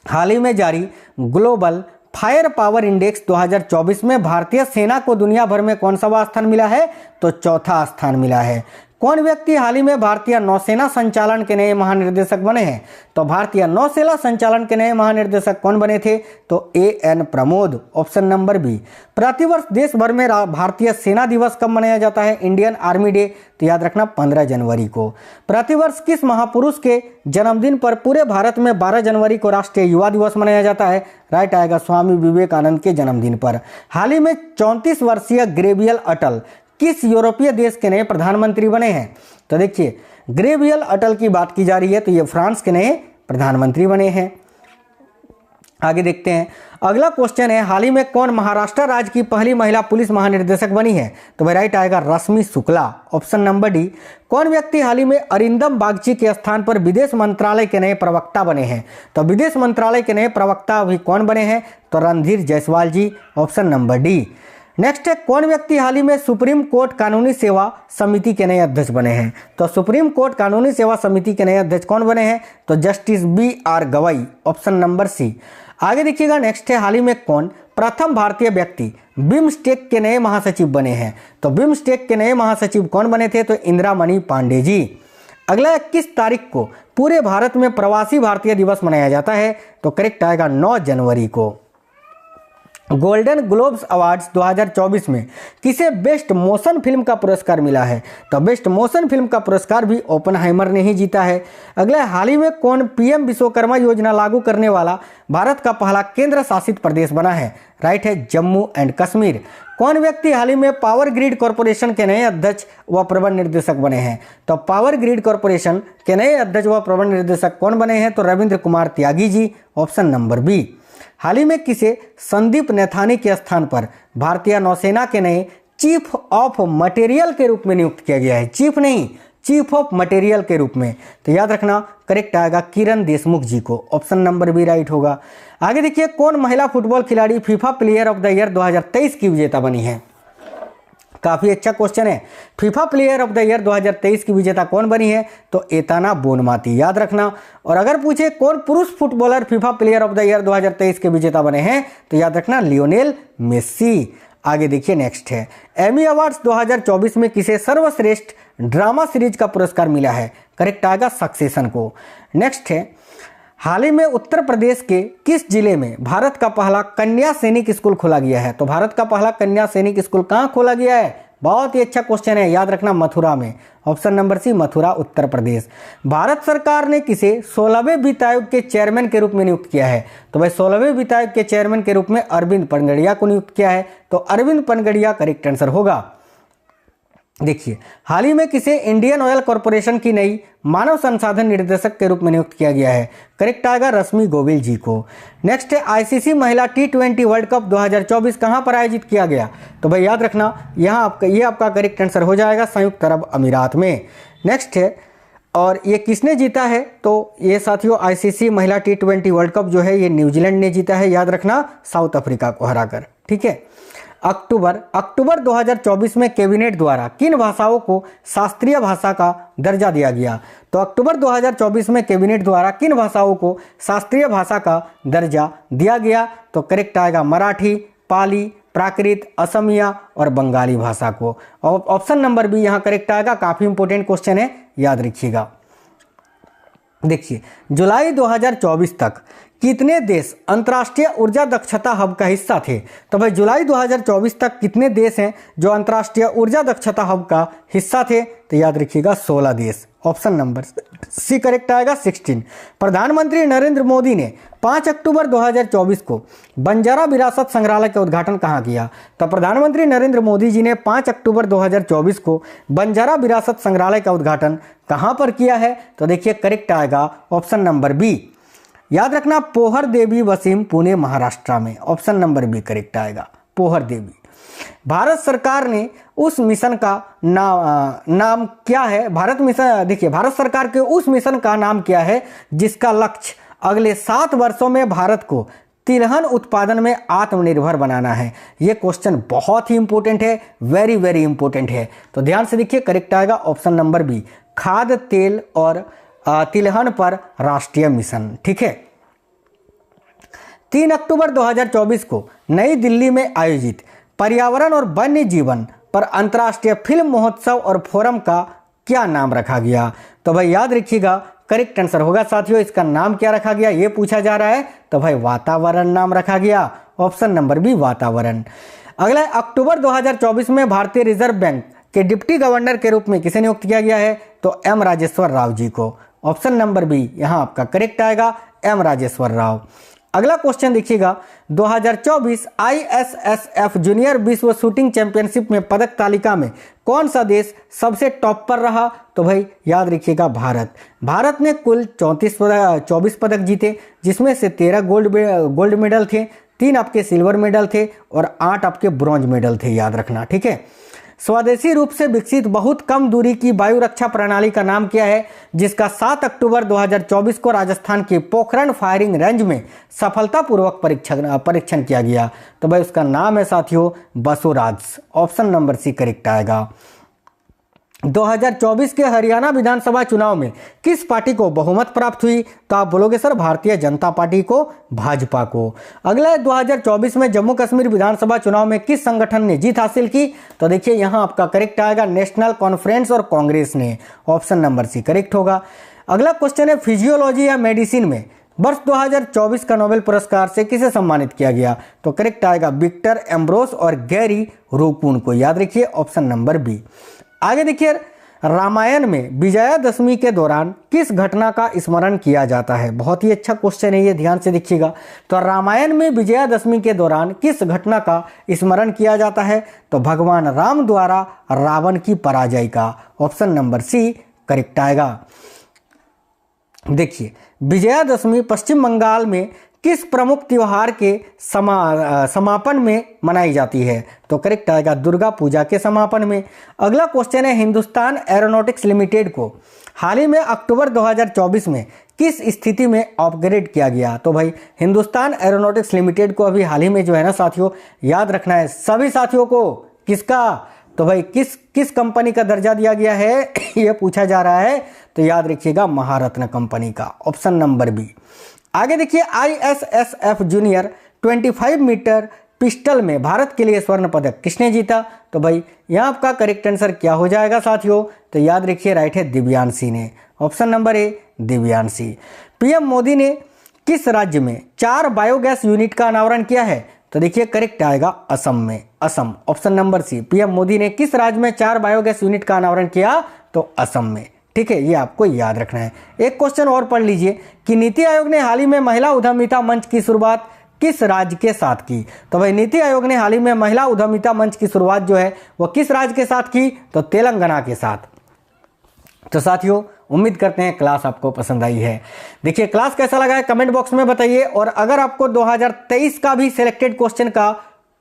हाल ही में जारी ग्लोबल फायर पावर इंडेक्स 2024 में भारतीय सेना को दुनिया भर में कौन सा स्थान मिला है? तो चौथा स्थान मिला है। कौन व्यक्ति हाल ही में भारतीय नौसेना संचालन के नए महानिर्देशक बने हैं? तो भारतीय नौसेना संचालन के नए महानिर्देशक कौन बने थे? तो A N Pramod, option number B. प्रतिवर्ष देश भर में भारतीय सेना दिवस कब मनाया जाता है? इंडियन आर्मी डे, तो याद रखना 15 जनवरी को। प्रतिवर्ष किस महापुरुष के जन्मदिन पर पूरे भारत में 12 जनवरी को राष्ट्रीय युवा दिवस मनाया जाता है? राइट आएगा स्वामी विवेकानंद के जन्मदिन पर। हाल ही में 34 वर्षीय गैब्रियल अटल किस यूरोपीय देश के नए प्रधानमंत्री बने हैं? तो देखिए गैब्रियल अटल की बात की जा रही है, तो ये फ्रांस के नए प्रधानमंत्री बने हैं। आगे देखते हैं, अगला क्वेश्चन है, हाल ही में कौन महाराष्ट्र राज्य की पहली महिला पुलिस महानिर्देशक बनी है? तो भाई राइट आएगा रश्मि शुक्ला, ऑप्शन नंबर डी। कौन व्यक्ति हाल ही में अरिंदम बागची के स्थान पर विदेश मंत्रालय के नए प्रवक्ता बने हैं? तो विदेश मंत्रालय के नए प्रवक्ता अभी कौन बने हैं? तो रणधीर जायसवाल जी, ऑप्शन नंबर डी। नेक्स्ट है, कौन व्यक्ति हाल ही में सुप्रीम कोर्ट कानूनी सेवा समिति के नए अध्यक्ष बने हैं? तो सुप्रीम कोर्ट कानूनी सेवा समिति के नए अध्यक्ष कौन बने हैं? तो justice BR Gavai, option number C. आगे देखिएगा, नेक्स्ट है, हाल ही में कौन प्रथम भारतीय व्यक्ति बिम्स्टेक के नए महासचिव बने हैं? तो बिम्स्टेक के नए महासचिव कौन बने थे? तो इंदिरामणि पांडे जी। अगला 21 तारीख को पूरे भारत में प्रवासी भारतीय दिवस मनाया जाता है? तो करेक्ट आएगा 9 जनवरी को। गोल्डन ग्लोब्स अवार्ड्स 2024 में किसे बेस्ट मोशन फिल्म का पुरस्कार मिला है? तो बेस्ट मोशन फिल्म का पुरस्कार भी ओपेनहाइमर ने ही जीता है। अगला, हाल ही में कौन पीएम विश्वकर्मा योजना लागू करने वाला भारत का पहला केंद्र शासित प्रदेश बना है? राइट है जम्मू एंड कश्मीर। कौन व्यक्ति हाल ही में पावर ग्रिड कॉरपोरेशन के नए अध्यक्ष व प्रबंध निर्देशक बने हैं? तो पावर ग्रिड कॉरपोरेशन के नए अध्यक्ष व प्रबंध निर्देशक कौन बने हैं? तो Ravindra Kumar Tyagi ji, option number B. हाल ही में किसे संदीप नैथानी के स्थान पर भारतीय नौसेना के नए चीफ ऑफ मटेरियल के रूप में नियुक्त किया गया है? चीफ नहीं, चीफ ऑफ मटेरियल के रूप में। तो याद रखना करेक्ट आएगा किरण देशमुख जी को, ऑप्शन नंबर बी राइट होगा। आगे देखिए, कौन महिला फुटबॉल खिलाड़ी FIFA player of the year 2023 की विजेता बनी है? काफी अच्छा क्वेश्चन है। FIFA player of the year 2023 की विजेता कौन बनी है? तो एताना बोनमाती, याद रखना। और अगर पूछे कौन पुरुष footballer FIFA player of the year 2023 के विजेता बने हैं? तो याद रखना लियोनेल मेस्सी। आगे देखिए नेक्स्ट है, एमी अवार्ड्स 2024 में किसे सर्वश्रेष्ठ ड्रामा सीरीज का पुरस्कार मिला है? करेक्ट आएगा सक्सेशन को। नेक्स्ट है, हाल ही में उत्तर प्रदेश के किस जिले में भारत का पहला कन्या सैनिक स्कूल खोला गया है? तो भारत का पहला कन्या सैनिक स्कूल कहाँ खोला गया है? बहुत ही अच्छा क्वेश्चन है, याद रखना, मथुरा में। ऑप्शन नंबर सी, मथुरा, उत्तर प्रदेश। भारत सरकार ने किसे 16वें वित्त आयोग के चेयरमैन के रूप में नियुक्त किया है? तो भाई 16वें वित्त आयोग के चेयरमैन के रूप में अरविंद पनगड़िया को नियुक्त किया है। तो अरविंद पनगड़िया करेक्ट आंसर होगा। देखिए, हाल ही में किसे इंडियन ऑयल कॉर्पोरेशन की नई मानव संसाधन निर्देशक के रूप में नियुक्त किया गया है? करेक्ट आएगा रश्मि गोविल जी को। नेक्स्ट है, आईसीसी महिला T20 वर्ल्ड कप 2024 कहां पर आयोजित किया गया? तो भाई याद रखना, यहां आपका ये आपका करेक्ट आंसर हो जाएगा संयुक्त अरब अमीरात में। नेक्स्ट है, और ये किसने जीता है? तो ये साथियों आईसीसी महिला T20 वर्ल्ड कप जो है ये न्यूजीलैंड ने जीता है, याद रखना, साउथ अफ्रीका को हराकर। ठीक है। अक्टूबर 2024 में कैबिनेट द्वारा किन भाषाओं को शास्त्रीय भाषा का दर्जा दिया गया? तो अक्टूबर 2024 में कैबिनेट द्वारा किन भाषाओं को शास्त्रीय भाषा का दर्जा दिया गया? तो करेक्ट आएगा मराठी, पाली, प्राकृत, असमिया और बंगाली भाषा को। ऑप्शन नंबर बी यहाँ करेक्ट आएगा। काफी इंपॉर्टेंट क्वेश्चन है, याद रखिएगा। देखिए, जुलाई 2024 तक कितने देश अंतर्राष्ट्रीय ऊर्जा दक्षता हब का हिस्सा थे? तो भाई जुलाई 2024 तक कितने देश हैं जो अंतर्राष्ट्रीय ऊर्जा दक्षता हब का हिस्सा थे? तो याद रखिएगा 16 देश। ऑप्शन नंबर सी करेक्ट आएगा 16। प्रधानमंत्री नरेंद्र मोदी ने 5 अक्टूबर 2024 को बंजारा विरासत संग्रहालय का उद्घाटन कहाँ किया? तो प्रधानमंत्री नरेंद्र मोदी जी ने 5 अक्टूबर 2024 को बंजारा विरासत संग्रहालय का उद्घाटन कहाँ पर किया है? तो देखिए करेक्ट आएगा ऑप्शन नंबर बी, याद रखना, पोहर देवी वसीम, पुणे, महाराष्ट्र में। ऑप्शन नंबर बी करेक्ट आएगा, पोहर देवी। भारत सरकार ने उस मिशन का नाम क्या है? भारत सरकार के उस मिशन का नाम क्या है जिसका लक्ष्य अगले 7 वर्षों में भारत को तिलहन उत्पादन में आत्मनिर्भर बनाना है? ये क्वेश्चन बहुत ही इंपॉर्टेंट है, वेरी वेरी इंपॉर्टेंट है। तो ध्यान से देखिए, करेक्ट आएगा ऑप्शन नंबर बी, खाद्य तेल और तिलहन पर राष्ट्रीय मिशन। ठीक है। 3 अक्टूबर 2024 को नई दिल्ली में आयोजित पर्यावरण और वन्य जीवन पर अंतर्राष्ट्रीय फिल्म महोत्सव और फोरम का क्या नाम रखा गया? तो भाई याद रखिएगा, करेक्ट आंसर होगा साथियों, इसका नाम क्या रखा गया ये पूछा जा रहा है। तो भाई वातावरण नाम रखा गया। ऑप्शन नंबर बी वातावरण। अगला, अक्टूबर 2024 में भारतीय रिजर्व बैंक के डिप्टी गवर्नर के रूप में किसे नियुक्त किया गया है? तो एम राजेश्वर राव जी को। ऑप्शन नंबर बी यहां आपका करेक्ट आएगा, एम राजेश्वर राव। अगला क्वेश्चन देखिएगा, 2024 ISSF जूनियर विश्व शूटिंग चैंपियनशिप में पदक तालिका में कौन सा देश सबसे टॉप पर रहा? तो भाई याद रखिएगा भारत ने कुल 24 पदक जीते, जिसमें से 13 गोल्ड मेडल थे, 3 आपके सिल्वर मेडल थे और 8 आपके ब्रॉन्ज मेडल थे, याद रखना। ठीक है। स्वदेशी रूप से विकसित बहुत कम दूरी की वायु रक्षा प्रणाली का नाम क्या है जिसका 7 अक्टूबर 2024 को राजस्थान के पोखरण फायरिंग रेंज में सफलतापूर्वक परीक्षण किया गया? तो भाई उसका नाम है साथियों Basuraj. Option number C correct आएगा। 2024 के हरियाणा विधानसभा चुनाव में किस पार्टी को बहुमत प्राप्त हुई? तो आप बोलोगे सर भारतीय जनता पार्टी को, भाजपा को। अगला है 2024 में जम्मू कश्मीर विधानसभा चुनाव में किस संगठन ने जीत हासिल की? तो देखिए यहां आपका करेक्ट आएगा नेशनल कॉन्फ्रेंस और कांग्रेस ने। ऑप्शन नंबर सी करेक्ट होगा। अगला क्वेश्चन है, फिजियोलॉजी या मेडिसिन में वर्ष 2024 का नोबेल पुरस्कार से किसे सम्मानित किया गया? तो करेक्ट आएगा विक्टर एम्ब्रोस और गैरी रोकुन को, याद रखिए ऑप्शन नंबर बी। आगे देखिए, रामायण में विजयादशमी के दौरान किस घटना का स्मरण किया जाता है? बहुत ही अच्छा क्वेश्चन है ये, ध्यान से देखिएगा। तो रामायण में विजयादशमी के दौरान किस घटना का स्मरण किया जाता है? तो भगवान राम द्वारा रावण की पराजय का। ऑप्शन नंबर सी करेक्ट आएगा। देखिए, विजयादशमी पश्चिम बंगाल में किस प्रमुख त्योहार के समापन में मनाई जाती है? तो करेक्ट आएगा दुर्गा पूजा के समापन में। अगला क्वेश्चन है, हिंदुस्तान एरोनॉटिक्स लिमिटेड को हाल ही में अक्टूबर 2024 में किस स्थिति में अपग्रेड किया गया? तो भाई हिंदुस्तान एरोनॉटिक्स लिमिटेड को अभी हाल ही में जो है ना साथियों, याद रखना है सभी साथियों को, किसका? तो भाई किस कंपनी का दर्जा दिया गया है यह पूछा जा रहा है। तो याद रखिएगा महारत्न कंपनी का। Option number B. आगे देखिए, ISSF जूनियर 25 मीटर पिस्टल में भारत के लिए स्वर्ण पदक किसने जीता? तो भाई यहाँ आपका करेक्ट आंसर क्या हो जाएगा साथियों? तो याद रखिए, राइट है दिव्यांशी ने। ऑप्शन नंबर ए दिव्यांशी। पीएम मोदी ने किस राज्य में 4 बायोगैस यूनिट का अनावरण किया है? तो देखिए करेक्ट आएगा असम में, Assam. Option number C, PM Modi ने किस राज्य में 4 बायोगैस यूनिट का अनावरण किया? तो असम में। ठीक है, ये आपको याद रखना है। एक क्वेश्चन और पढ़ लीजिए कि नीति आयोग ने हाल ही में महिला उद्यमिता मंच की शुरुआत किस राज्य के साथ की? तो भाई नीति आयोग ने हाल ही में महिला उद्यमिता मंच की शुरुआत जो है वो किस राज्य के साथ की? तो तेलंगाना के साथ। तो साथियों उम्मीद करते हैं क्लास आपको पसंद आई है। देखिए क्लास कैसा लगा है कमेंट बॉक्स में बताइए, और अगर आपको 2023 का भी सिलेक्टेड क्वेश्चन का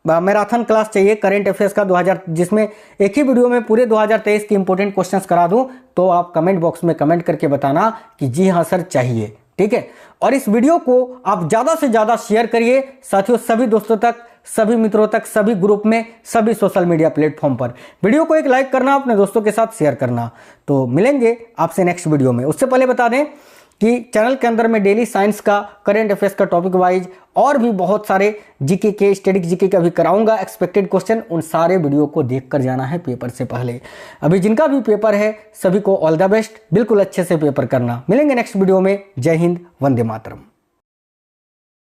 मैराथन क्लास चाहिए करेंट अफेयर्स का 2000, जिसमें एक ही वीडियो में पूरे 2023 की इंपॉर्टेंट क्वेश्चंस करा दूं, तो आप कमेंट बॉक्स में कमेंट करके बताना कि जी हाँ सर चाहिए। ठीक है, और इस वीडियो को आप ज्यादा से ज्यादा शेयर करिए साथियों, सभी दोस्तों तक, सभी मित्रों तक, सभी ग्रुप में, सभी सोशल मीडिया प्लेटफॉर्म पर। वीडियो को एक लाइक करना, अपने दोस्तों के साथ शेयर करना। तो मिलेंगे आपसे नेक्स्ट वीडियो में। उससे पहले बता दें कि चैनल के अंदर मैं डेली साइंस का, करंट अफेयर्स का टॉपिक वाइज और भी बहुत सारे जीके के, स्टैटिक जीके का भी कराऊंगा एक्सपेक्टेड क्वेश्चन। उन सारे वीडियो को देख कर जाना है पेपर से पहले। अभी जिनका भी पेपर है सभी को ऑल द बेस्ट, बिल्कुल अच्छे से पेपर करना। मिलेंगे नेक्स्ट वीडियो में। जय हिंद, वंदे मातरम।